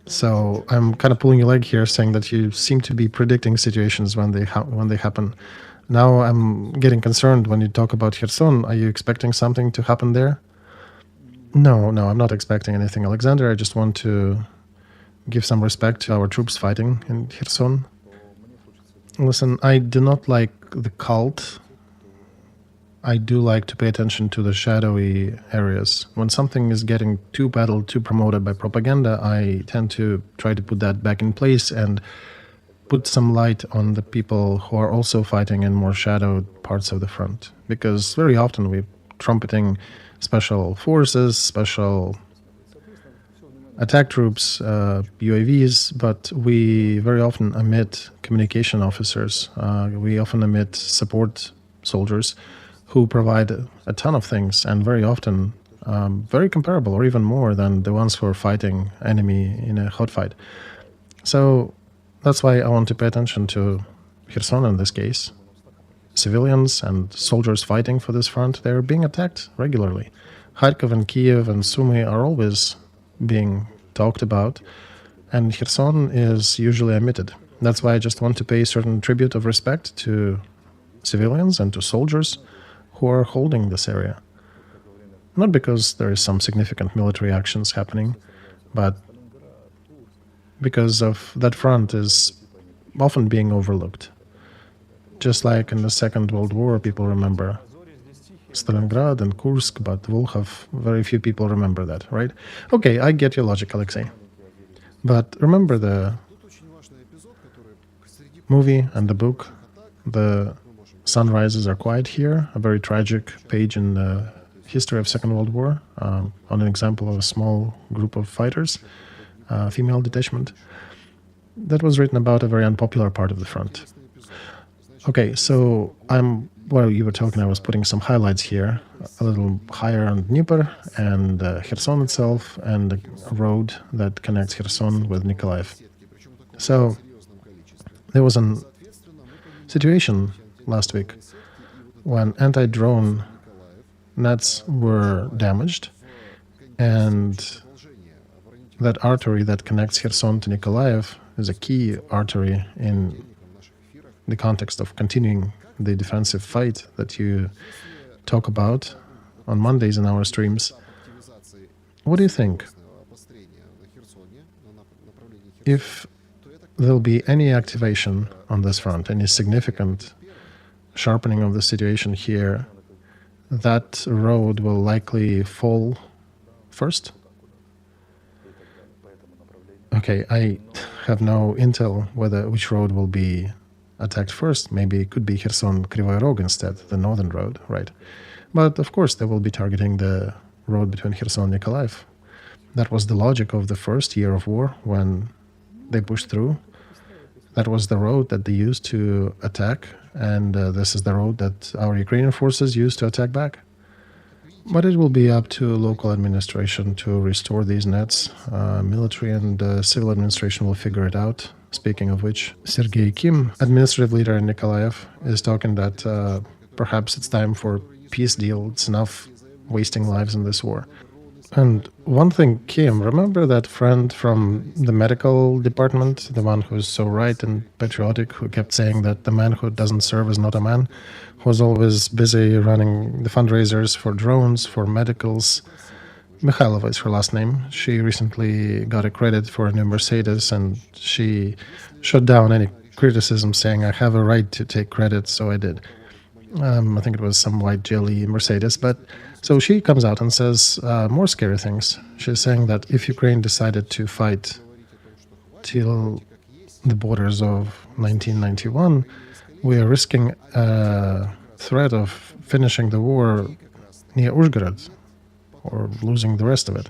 So I'm kind of pulling your leg here, saying that you seem to be predicting situations when they happen. Now I'm getting concerned when you talk about Kherson. Are you expecting something to happen there? No, I'm not expecting anything, Alexander. I just want to give some respect to our troops fighting in Kherson. Listen, I do not like the cult. I do like to pay attention to the shadowy areas. When something is getting too battled, too promoted by propaganda, I tend to try to put that back in place and put some light on the people who are also fighting in more shadowed parts of the front. Because very often we're trumpeting special forces, special attack troops, UAVs, but we very often omit communication officers. We often omit support soldiers who provide a ton of things, and very often very comparable or even more than the ones who are fighting enemy in a hot fight. So that's why I want to pay attention to Kherson in this case. Civilians and soldiers fighting for this front, they're being attacked regularly. Kharkiv and Kyiv and Sumy are always being talked about, and Kherson is usually omitted. That's why I just want to pay a certain tribute of respect to civilians and to soldiers who are holding this area. Not because there is some significant military actions happening, but because of that front is often being overlooked. Just like in the Second World War, people remember Stalingrad and Kursk, but Volkhov, very few people remember that, right? Okay, I get your logic, Alexei. But remember the movie and the book, The Sunrises Are Quiet Here, a very tragic page in the history of Second World War, on an example of a small group of fighters, female detachment. that was written about a very unpopular part of the front. Okay, so while you were talking, I was putting some highlights here, a little higher on Dnieper and Kherson itself, and a road that connects Kherson with Mykolaiv. So there was a situation last week when anti-drone nets were damaged, and that artery that connects Kherson to Mykolaiv is a key artery in the context of continuing the defensive fight that you talk about on Mondays in our streams. What do you think? If there'll be any activation on this front, any significant sharpening of the situation here, that road will likely fall first? Okay, I have no intel which road will be attacked first. Maybe it could be Kherson-Kryvyi Rog instead, the northern road, right? But of course, they will be targeting the road between Kherson and Mykolaiv. That was the logic of the first year of war when they pushed through. That was the road that they used to attack, and this is the road that our Ukrainian forces used to attack back. But it will be up to local administration to restore these nets. Military and civil administration will figure it out. Speaking of which, Sergei Kim, administrative leader in Mykolaiv, is talking that perhaps it's time for a peace deal. It's enough wasting lives in this war. And one thing, Kim, remember that friend from the medical department, the one who's so right and patriotic, who kept saying that the man who doesn't serve is not a man, who was always busy running the fundraisers for drones, for medicals? Mikhailova is her last name. She recently got a credit for a new Mercedes, and she shut down any criticism, saying, I have a right to take credit, so I did. I think it was some white jelly Mercedes. But so she comes out and says more scary things. She's saying that if Ukraine decided to fight till the borders of 1991, we are risking a threat of finishing the war near Uzhgorod or losing the rest of it.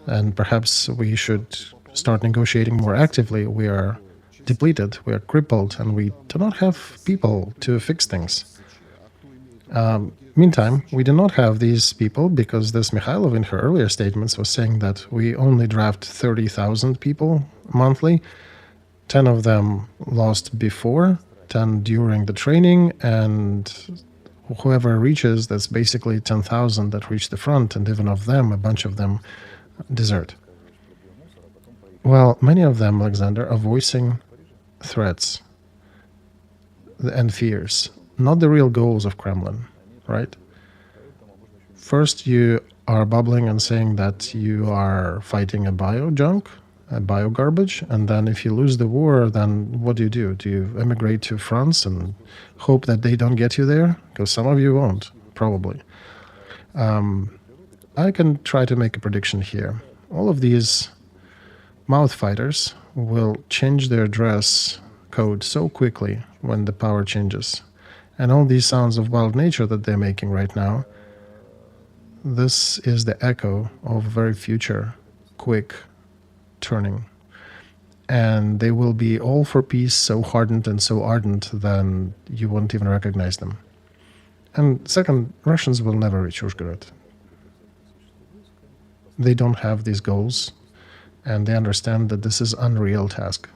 And perhaps we should start negotiating more actively. We are depleted, we are crippled, and we do not have people to fix things. Meantime, we do not have these people because this Mikhailov in her earlier statements was saying that we only draft 30,000 people monthly. 10 of them lost before, 10 during the training, and whoever reaches, that's basically 10,000 that reach the front, and even of them, a bunch of them desert. Well, many of them, Alexander, are voicing threats and fears, not the real goals of Kremlin, right? First, you are bubbling and saying that you are fighting a bio junk, a bio garbage, and then if you lose the war, then what do? Do you emigrate to France and hope that they don't get you there? Because some of you won't, probably. I can try to make a prediction here. All of these mouth fighters will change their dress code so quickly when the power changes. And all these sounds of wild nature that they're making right now, this is the echo of very future, quick turning. And they will be all for peace, so hardened and so ardent that you won't even recognize them. And second, Russians will never reach Uzhgorod. They don't have these goals, and they understand that this is an unreal task.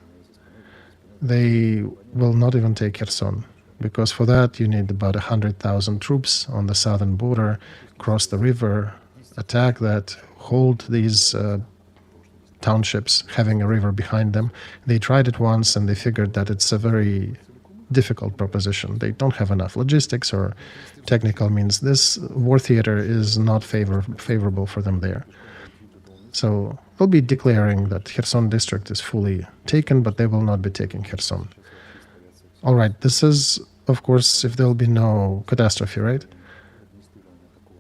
They will not even take Kherson, because for that you need about 100,000 troops on the southern border, cross the river, attack that, hold these townships having a river behind them. They tried it once and they figured that it's a very difficult proposition. They don't have enough logistics or technical means. This war theater is not favorable for them there. So they'll be declaring that Kherson district is fully taken, but they will not be taking Kherson. All right, this is, of course, if there'll be no catastrophe, right?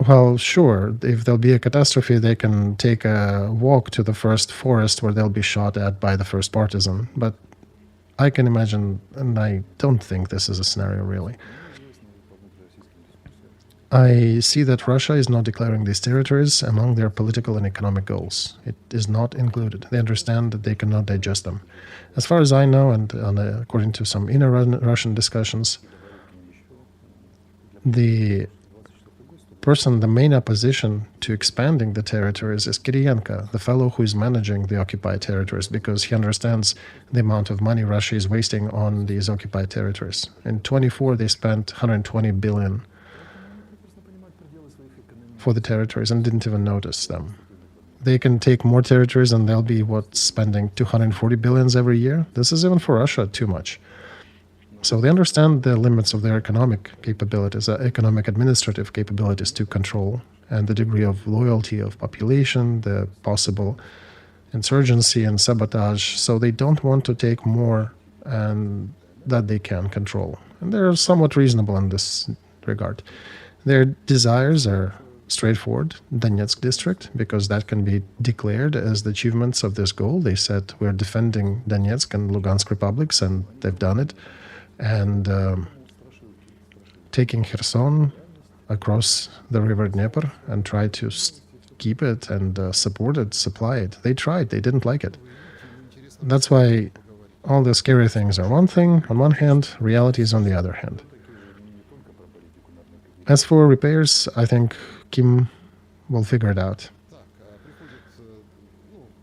Well, sure, if there'll be a catastrophe, they can take a walk to the first forest where they'll be shot at by the first partisan. But I can imagine, and I don't think this is a scenario really. I see that Russia is not declaring these territories among their political and economic goals. It is not included. They understand that they cannot digest them. As far as I know, and according to some inner Russian discussions, the main opposition to expanding the territories is Kirienko, the fellow who is managing the occupied territories, because he understands the amount of money Russia is wasting on these occupied territories. In 24, they spent 120 billion for the territories and didn't even notice them. They can take more territories and they'll be, spending 240 billions every year? This is even for Russia too much. So they understand the limits of their economic capabilities, economic administrative capabilities to control, and the degree of loyalty of population, the possible insurgency and sabotage. So they don't want to take more and that they can control. And they're somewhat reasonable in this regard. Their desires are straightforward: Donetsk district, because that can be declared as the achievements of this goal. They said we're defending Donetsk and Lugansk republics, and they've done it. And taking Kherson across the river Dnieper and try to keep it and support it, supply it. They tried, they didn't like it. That's why all the scary things are one thing on one hand, reality is on the other hand. As for repairs, I think Kim will figure it out.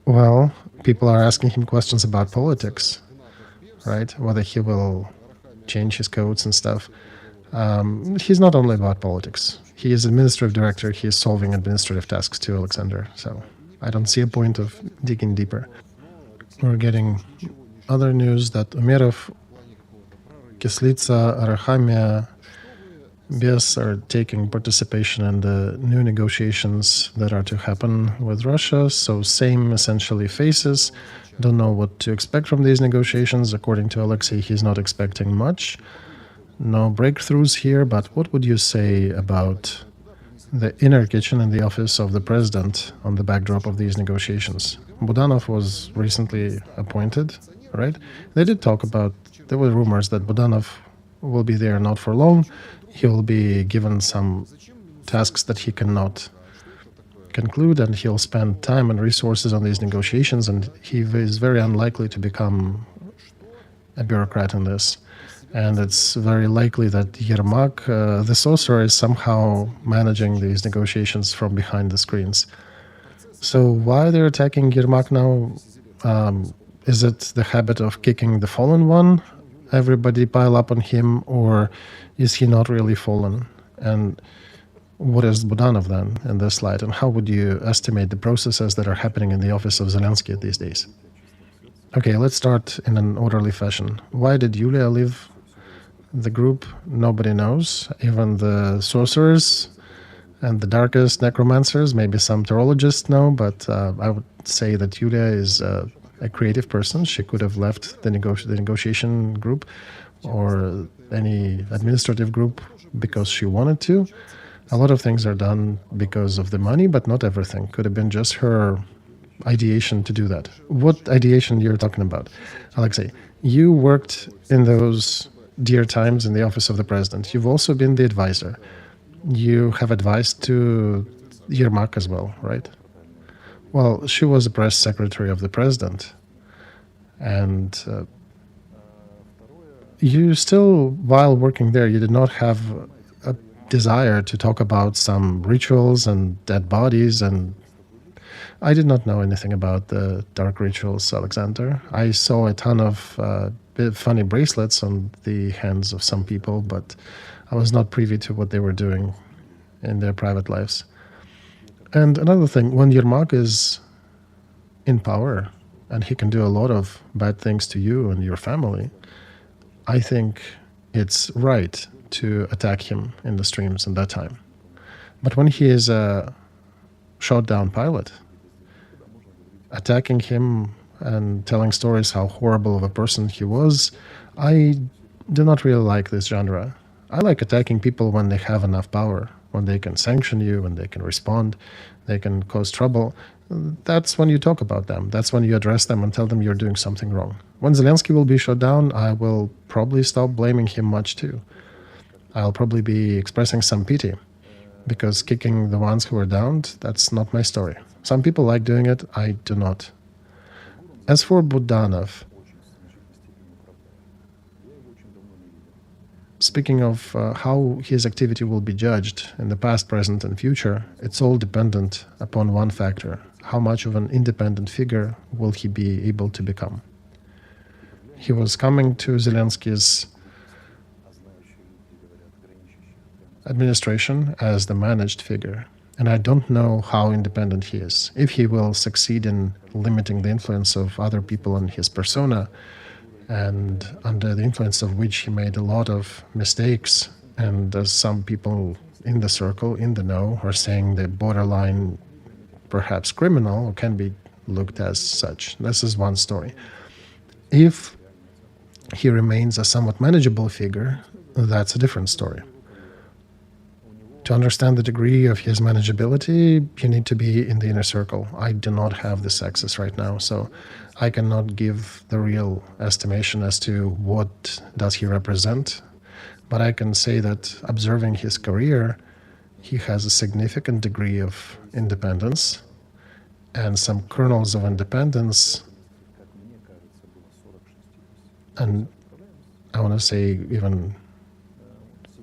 Well, people are asking him questions about politics, right? Whether he will change his codes and stuff. He's not only about politics. He is administrative director. He is solving administrative tasks too, Alexander. So I don't see a point of digging deeper. We're getting other news that Umerov, Kislitsa, Arachamia, Bes are taking participation in the new negotiations that are to happen with Russia. So same essentially faces. Don't know what to expect from these negotiations. According to Alexei, he's not expecting much. No breakthroughs here, but what would you say about the inner kitchen in the office of the president on the backdrop of these negotiations? Budanov was recently appointed, right? They did talk about, there were rumors that Budanov will be there not for long. He will be given some tasks that he cannot conclude, and he'll spend time and resources on these negotiations, and he is very unlikely to become a bureaucrat in this. And it's very likely that Yermak, the sorcerer, is somehow managing these negotiations from behind the screens. So why they're attacking Yermak now? Is it the habit of kicking the fallen one? Everybody pile up on him, or is he not really fallen? And what is Budanov then in this light? And how would you estimate the processes that are happening in the office of Zelensky these days? Okay, let's start in an orderly fashion. Why did Yulia leave the group? Nobody knows. Even the sorcerers and the darkest necromancers, maybe some tarologists know, but I would say that Yulia is a creative person. She could have left the negotiation group or any administrative group because she wanted to. A lot of things are done because of the money, but not everything. Could have been just her ideation to do that. What ideation you're talking about? Alexei, you worked in those dear times in the office of the president. You've also been the advisor. You have advised to Yermak as well, right? Well, she was the press secretary of the president. And you still, while working there, you did not have a desire to talk about some rituals and dead bodies. And I did not know anything about the dark rituals, Alexander. I saw a ton of funny bracelets on the hands of some people, but I was not privy to what they were doing in their private lives. And another thing, when Yermak is in power and he can do a lot of bad things to you and your family, I think it's right to attack him in the streams in that time. But when he is a shot down pilot, attacking him and telling stories how horrible of a person he was, I do not really like this genre. I like attacking people when they have enough power, when they can sanction you, when they can respond, they can cause trouble. That's when you talk about them. That's when you address them and tell them you're doing something wrong. When Zelensky will be shut down, I will probably stop blaming him much too. I'll probably be expressing some pity. because kicking the ones who are downed, that's not my story. Some people like doing it, I do not. As for Budanov, speaking of how his activity will be judged in the past, present, and future, it's all dependent upon one factor. How much of an independent figure will he be able to become? He was coming to Zelensky's administration as the managed figure, and I don't know how independent he is. If he will succeed in limiting the influence of other people on his persona, and under the influence of which he made a lot of mistakes, and as some people in the circle, in the know, are saying the borderline, perhaps criminal, or can be looked as such. This is one story. If he remains a somewhat manageable figure, that's a different story. To understand the degree of his manageability, you need to be in the inner circle. I do not have this access right now, so I cannot give the real estimation as to what does he represent. But I can say that observing his career, he has a significant degree of independence and some kernels of independence. And I want to say even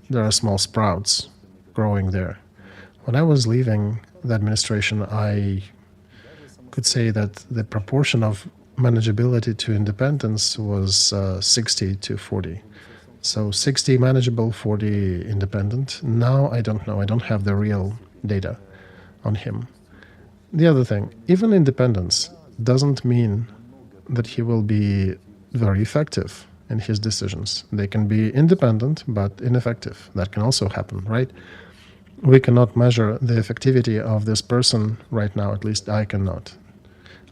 there are small sprouts growing there. When I was leaving the administration, I could say that the proportion of manageability to independence was 60 to 40. So 60 manageable, 40 independent. Now I don't know. I don't have the real data on him. The other thing, even independence doesn't mean that he will be very effective in his decisions. They can be independent but ineffective. That can also happen, right? We cannot measure the effectivity of this person right now, at least I cannot.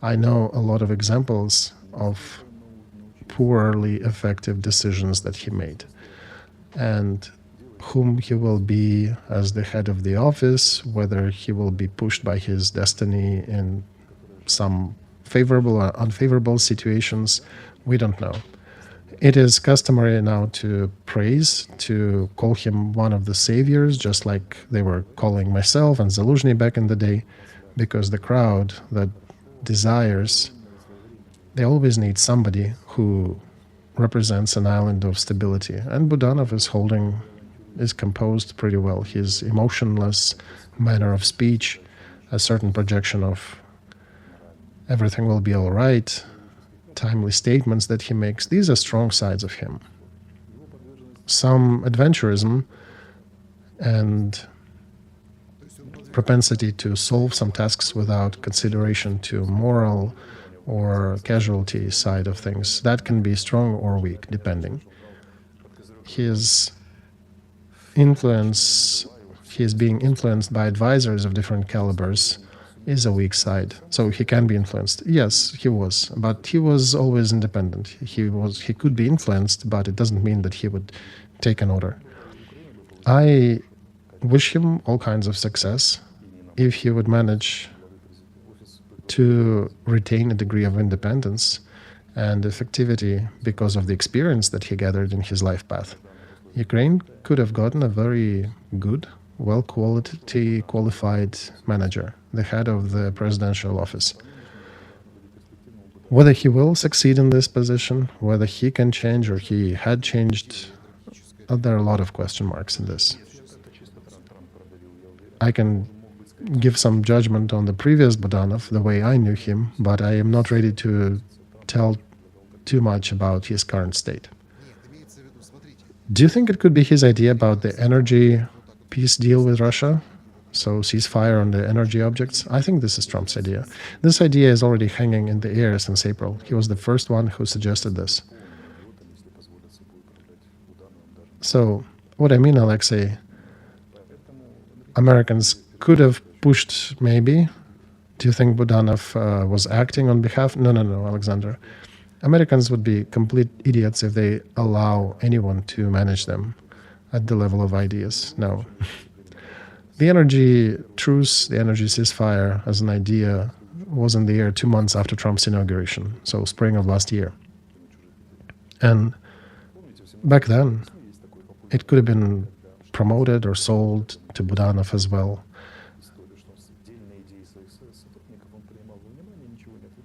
I know a lot of examples of poorly effective decisions that he made, and whom he will be as the head of the office, whether he will be pushed by his destiny in some favorable or unfavorable situations, we don't know. It is customary now to praise, to call him one of the saviors, just like they were calling myself and Zaluzhny back in the day, because the crowd that desires, they always need somebody who represents an island of stability. And Budanov is composed pretty well. His emotionless manner of speech, a certain projection of everything will be all right, timely statements that he makes, these are strong sides of him. Some adventurism and propensity to solve some tasks without consideration to moral or casualty side of things, that can be strong or weak, depending. His influence, he is being influenced by advisors of different calibers, is a weak side. So he can be influenced. Yes, he was, but he was always independent. He could be influenced, but it doesn't mean that he would take an order. I wish him all kinds of success if he would manage to retain a degree of independence and effectivity because of the experience that he gathered in his life path. Ukraine could have gotten a very good, well-quality, qualified manager, the head of the presidential office. Whether he will succeed in this position, whether he can change or he had changed, there are a lot of question marks in this. I can give some judgment on the previous Budanov, the way I knew him, but I am not ready to tell too much about his current state. Do you think it could be his idea about the energy peace deal with Russia? So ceasefire on the energy objects? I think this is Trump's idea. This idea is already hanging in the air since April. He was the first one who suggested this. So, what I mean, Alexei, Americans could have pushed, maybe. Do you think Budanov was acting on behalf? No, Alexander. Americans would be complete idiots if they allow anyone to manage them at the level of ideas. No. The energy truce, the energy ceasefire as an idea was in the air 2 months after Trump's inauguration, so spring of last year. And back then, it could have been promoted or sold to Budanov as well.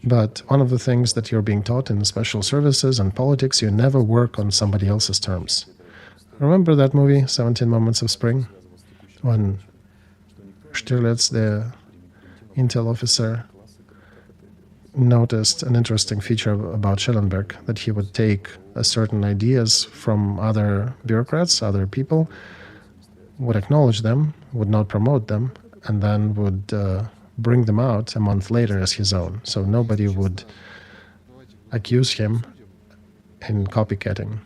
But one of the things that you're being taught in special services and politics, you never work on somebody else's terms. Remember that movie, 17 Moments of Spring? When Shelest, the intel officer, noticed an interesting feature about Schellenberg, that he would take certain ideas from other bureaucrats, other people, would acknowledge them, would not promote them, and then would bring them out a month later as his own. So nobody would accuse him in copycatting.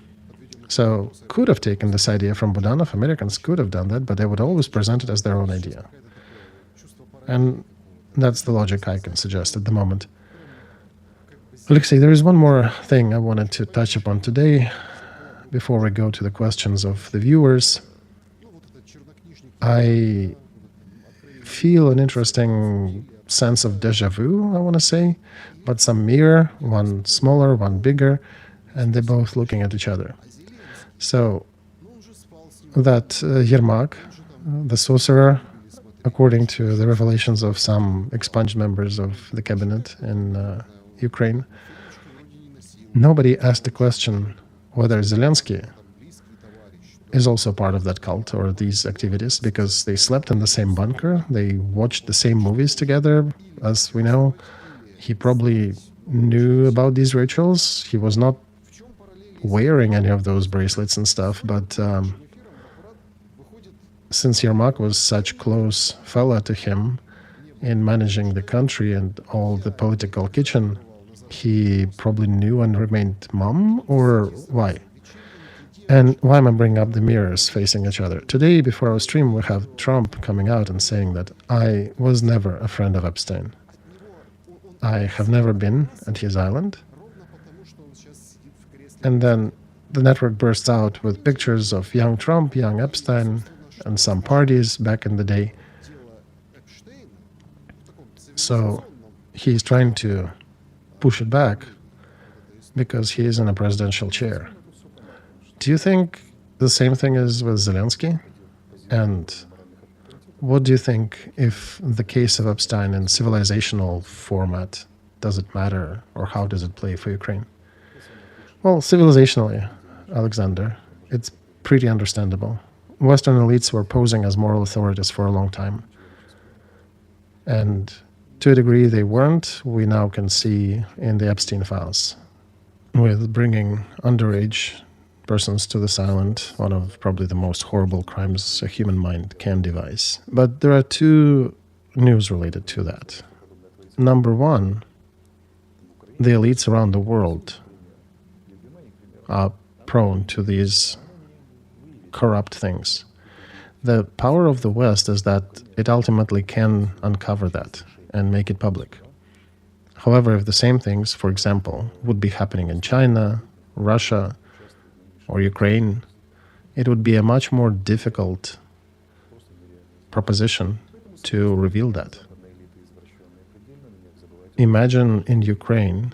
So could have taken this idea from Budanov, Americans could have done that, but they would always present it as their own idea. And that's the logic I can suggest at the moment. Alexei, there is one more thing I wanted to touch upon today before we go to the questions of the viewers. I feel an interesting sense of deja vu, I want to say, but some mirror, one smaller, one bigger, and they're both looking at each other. So that Yermak, the sorcerer, according to the revelations of some expunged members of the cabinet in Ukraine, nobody asked the question whether Zelensky is also part of that cult or these activities, because they slept in the same bunker, they watched the same movies together. As we know, he probably knew about these rituals. He was not wearing any of those bracelets and stuff, but since Yermak was such close fella to him in managing the country and all the political kitchen, he probably knew and remained mum, or why? And why am I bringing up the mirrors facing each other? Today, before our stream, we have Trump coming out and saying that I was never a friend of Epstein. I have never been at his island. And then the network bursts out with pictures of young Trump, young Epstein, and some parties back in the day. So he's trying to push it back because he is in a presidential chair. Do you think the same thing is with Zelensky? And what do you think if the case of Epstein in civilizational format, does it matter, or how does it play for Ukraine? Well, civilizationally, Alexander, it's pretty understandable. Western elites were posing as moral authorities for a long time. And to a degree they weren't, we now can see in the Epstein files, with bringing underage persons to this island, one of probably the most horrible crimes a human mind can devise. But there are two news related to that. Number one, the elites around the world are prone to these corrupt things. The power of the West is that it ultimately can uncover that and make it public. However, if the same things, for example, would be happening in China, Russia, or Ukraine, it would be a much more difficult proposition to reveal that. Imagine in Ukraine,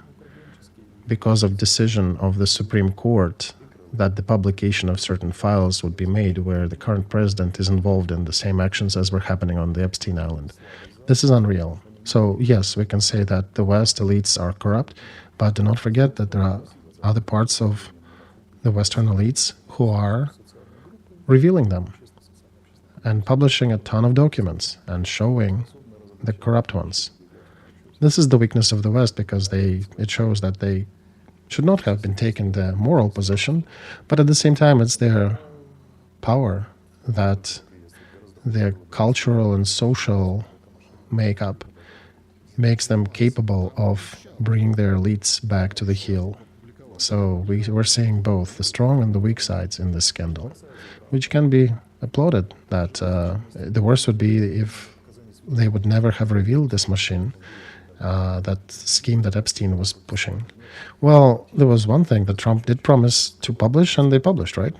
because of decision of the Supreme Court, that the publication of certain files would be made where the current president is involved in the same actions as were happening on the Epstein Island. This is unreal. So yes, we can say that the West elites are corrupt, but do not forget that there are other parts of the Western elites who are revealing them and publishing a ton of documents and showing the corrupt ones. This is the weakness of the West, because it shows that they should not have been taken the moral position, but at the same time it's their power that their cultural and social makeup makes them capable of bringing their elites back to the heel. So we're seeing both the strong and the weak sides in this scandal, which can be applauded. That the worst would be if they would never have revealed this machine, that scheme that Epstein was pushing. Well, there was one thing that Trump did promise to publish, and they published, right?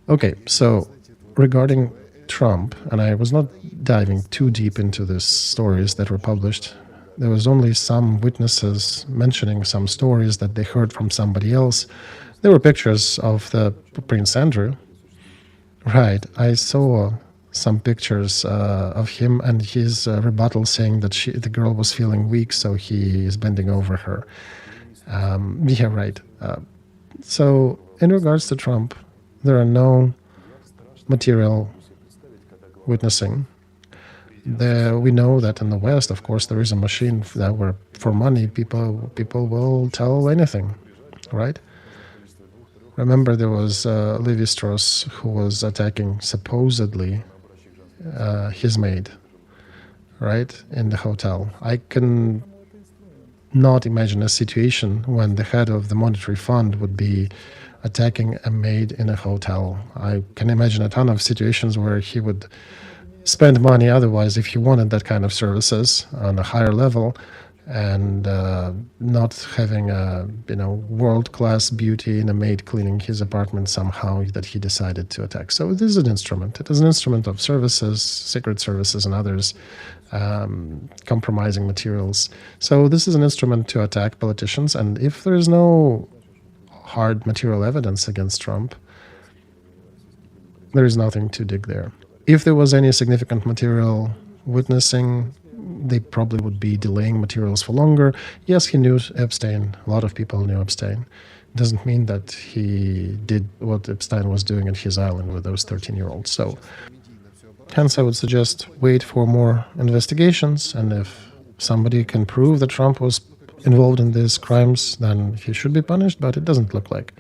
Okay, so regarding Trump, and I was not diving too deep into these stories that were published. There was only some witnesses mentioning some stories that they heard from somebody else. There were pictures of the Prince Andrew, Right. I saw some pictures of him and his rebuttal saying that the girl was feeling weak, so he is bending over her. Yeah, right. So, in regards to Trump, there are no material witnessing. We know that in the West, of course, there is a machine that where for money people will tell anything, right? Remember, there was Levi Strauss who was attacking supposedly his maid, right, in the hotel. I can not imagine a situation when the head of the monetary fund would be attacking a maid in a hotel. I can imagine a ton of situations where he would spend money otherwise if he wanted that kind of services on a higher level, and not having a world-class beauty in a maid cleaning his apartment somehow that he decided to attack. So this is an instrument. It is an instrument of services, secret services, and others, compromising materials. So this is an instrument to attack politicians. And if there is no hard material evidence against Trump, there is nothing to dig there. If there was any significant material witnessing, they probably would be delaying materials for longer. Yes, he knew Epstein. A lot of people knew Epstein. Doesn't mean that he did what Epstein was doing at his island with those 13-year-olds. So, hence, I would suggest wait for more investigations. And if somebody can prove that Trump was involved in these crimes, then he should be punished. But it doesn't look like.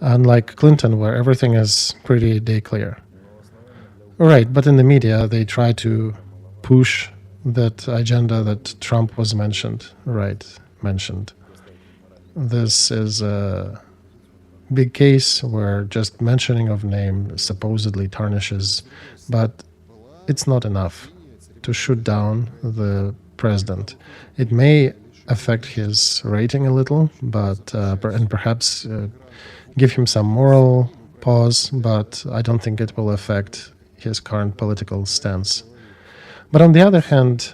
Unlike Clinton, where everything is pretty day clear. Right, but in the media, they try to push that agenda that Trump was mentioned. This is a big case where just mentioning of name supposedly tarnishes, but it's not enough to shoot down the president. It may affect his rating a little, but and perhaps give him some moral pause, but I don't think it will affect his current political stance. But on the other hand,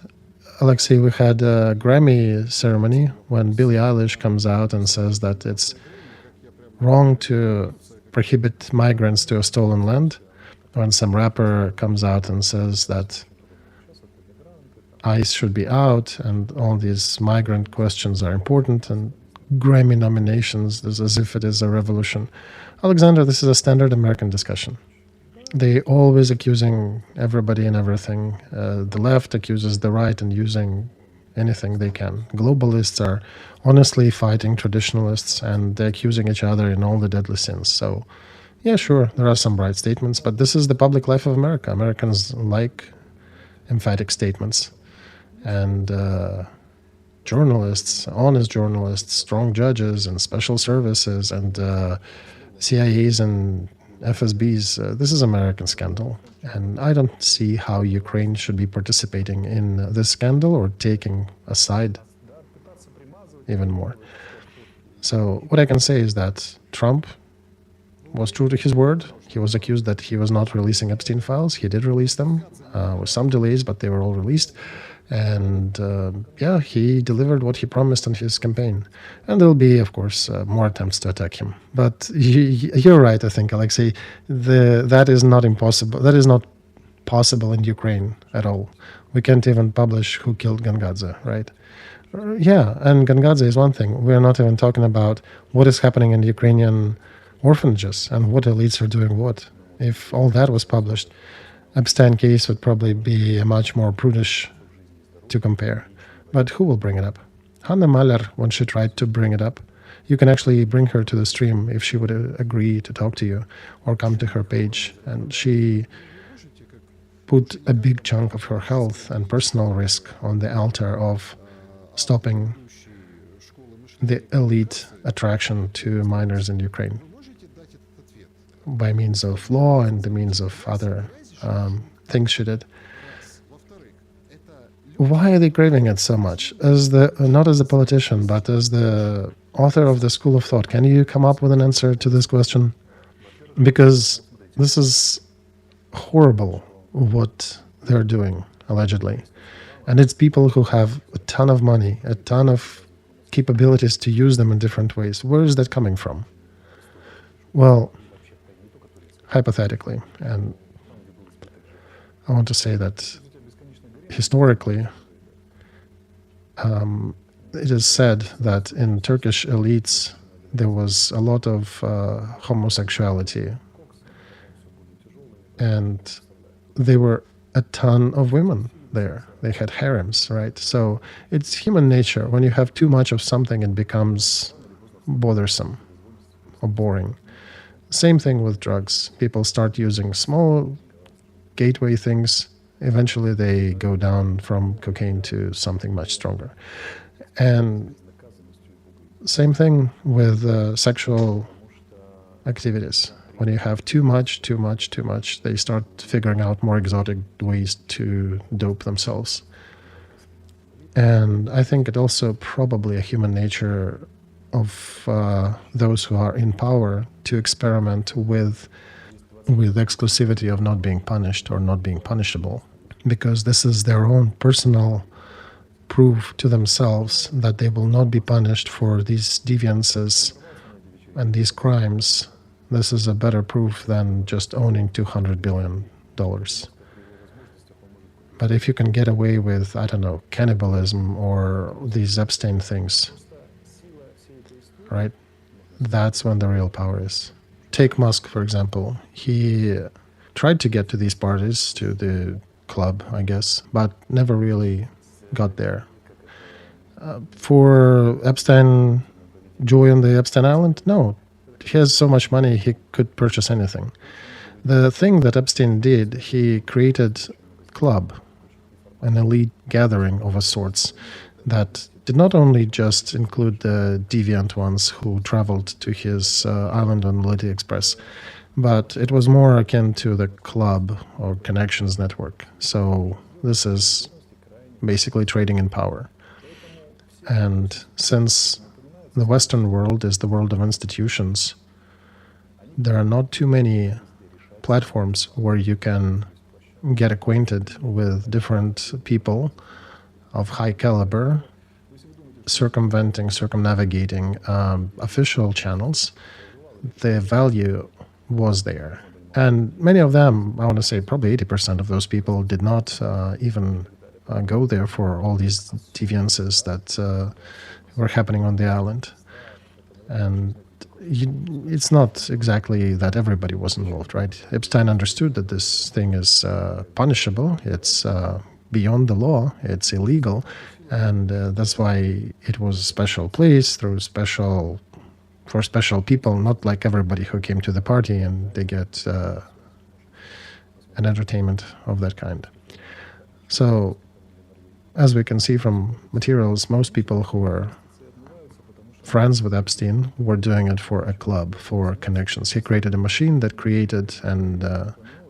Alexei, we had a Grammy ceremony when Billie Eilish comes out and says that it's wrong to prohibit migrants to a stolen land. When some rapper comes out and says that ICE should be out and all these migrant questions are important, and Grammy nominations as if it is a revolution. Alexander, this is a standard American discussion. They always accusing everybody and everything. The left accuses the right and using anything they can. Globalists are honestly fighting traditionalists, and they're accusing each other in all the deadly sins. So, yeah, sure, there are some bright statements, but this is the public life of America. Americans like emphatic statements. And journalists, honest journalists, strong judges, and special services, and CIAs and FSBs, this is American scandal. And I don't see how Ukraine should be participating in this scandal or taking a side even more. So what I can say is that Trump was true to his word. He was accused that he was not releasing Epstein files. He did release them with some delays, but they were all released. And yeah, he delivered what he promised on his campaign. And there'll be, of course, more attempts to attack him. But you're right, I think, Alexei. That is not impossible. That is not possible in Ukraine at all. We can't even publish who killed Gangadze, right? Yeah, and Gangadze is one thing. We're not even talking about what is happening in Ukrainian orphanages and what elites are doing what. If all that was published, Epstein case would probably be a much more prudish to compare. But who will bring it up? Hanna Mahler, when she tried to bring it up, you can actually bring her to the stream if she would agree to talk to you or come to her page. And she put a big chunk of her health and personal risk on the altar of stopping the elite attraction to minors in Ukraine by means of law and the means of other things she did. Why are they craving it so much? Not as a politician, but as the author of the school of thought, can you come up with an answer to this question? Because this is horrible what they're doing, allegedly. And it's people who have a ton of money, a ton of capabilities to use them in different ways. Where is that coming from? Well, hypothetically, and I want to say that historically, it is said that in Turkish elites there was a lot of homosexuality, and there were a ton of women there. They had harems, right? So it's human nature. When you have too much of something, it becomes bothersome or boring. Same thing with drugs. People start using small gateway things. Eventually they go down from cocaine to something much stronger. And same thing with sexual activities. When you have too much, they start figuring out more exotic ways to dope themselves. And I think it also probably a human nature of those who are in power to experiment with exclusivity of not being punished or not being punishable, because this is their own personal proof to themselves that they will not be punished for these deviances and these crimes. This is a better proof than just owning $200 billion. But if you can get away with, I don't know, cannibalism or these Epstein things, right? That's when the real power is. Take Musk, for example. He tried to get to these parties, to the club, I guess, but never really got there. For Epstein, joy on the Epstein Island? No. He has so much money, he could purchase anything. The thing that Epstein did, he created a club, an elite gathering of a sorts that did not only just include the deviant ones who traveled to his island on Lady Express, but it was more akin to the club or connections network. So this is basically trading in power. And since the Western world is the world of institutions, there are not too many platforms where you can get acquainted with different people of high caliber, circumnavigating official channels. The value was there. And many of them, I want to say probably 80% of those people did not even go there for all these deviances that were happening on the island. And it's not exactly that everybody was involved, right? Epstein understood that this thing is punishable. It's beyond the law. It's illegal. And that's why it was a special place for special people, not like everybody who came to the party and they get an entertainment of that kind. So, as we can see from materials, most people who were friends with Epstein were doing it for a club, for connections. He created a machine that created and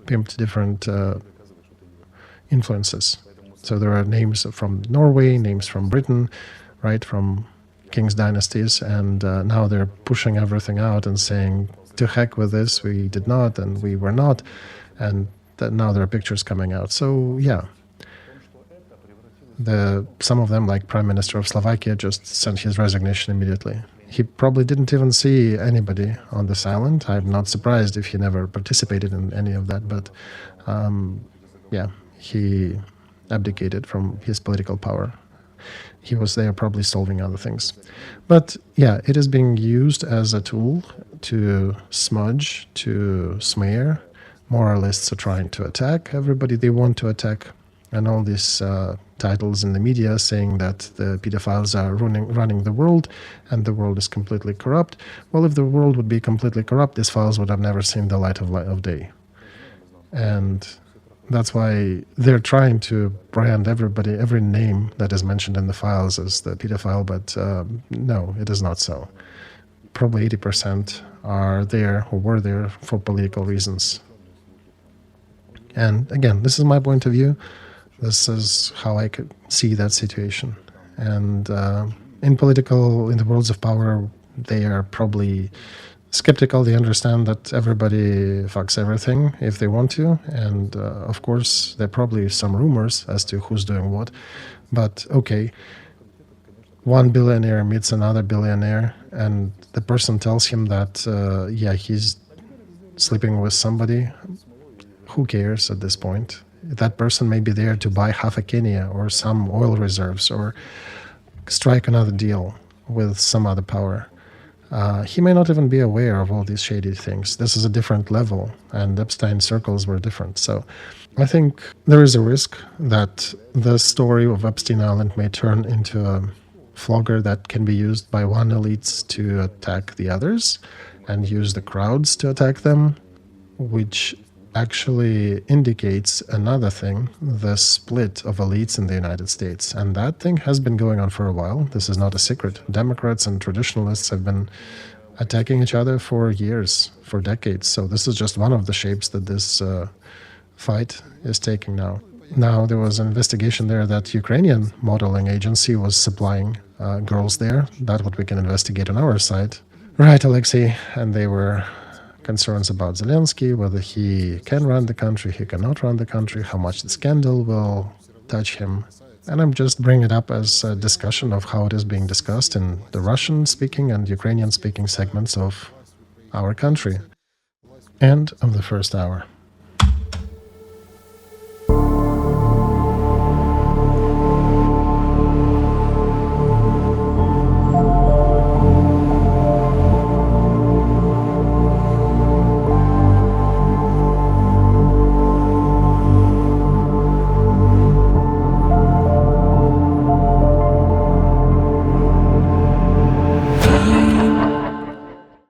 pimped different influences. So there are names from Norway, names from Britain, right, from king's dynasties, and now they're pushing everything out and saying, to heck with this, we did not, and we were not, and that now there are pictures coming out. So, yeah. Some of them, like Prime Minister of Slovakia, just sent his resignation immediately. He probably didn't even see anybody on this island. I'm not surprised if he never participated in any of that, but yeah, he abdicated from his political power. He was there probably solving other things. But yeah, it is being used as a tool to smudge, to smear. Moralists are trying to attack everybody they want to attack. And all these titles in the media saying that the pedophiles are running the world and the world is completely corrupt. Well, if the world would be completely corrupt, these files would have never seen the light of day. And that's why they're trying to brand every name that is mentioned in the files as the pedophile, but no, it is not so. Probably 80% are there or were there for political reasons. And again, this is my point of view. This is how I could see that situation. And in the worlds of power, they are probably skeptical. They understand that everybody fucks everything if they want to. And of course, there are probably some rumors as to who's doing what. But okay, one billionaire meets another billionaire, and the person tells him that, yeah, he's sleeping with somebody. Who cares at this point? That person may be there to buy half a Kenya or some oil reserves or strike another deal with some other power. He may not even be aware of all these shady things. This is a different level, and Epstein circles were different. So I think there is a risk that the story of Epstein Island may turn into a flogger that can be used by one elites to attack the others and use the crowds to attack them, which actually indicates another thing, the split of elites in the United States. And that thing has been going on for a while. This is not a secret. Democrats and traditionalists have been attacking each other for years, for decades. So this is just one of the shapes that this fight is taking now. Now, there was an investigation there that Ukrainian modeling agency was supplying girls there. That's what we can investigate on our side. Right, Alexei? And they were concerns about Zelensky, whether he can run the country, he cannot run the country, how much the scandal will touch him. And I'm just bringing it up as a discussion of how it is being discussed in the Russian-speaking and Ukrainian-speaking segments of our country. End of the first hour.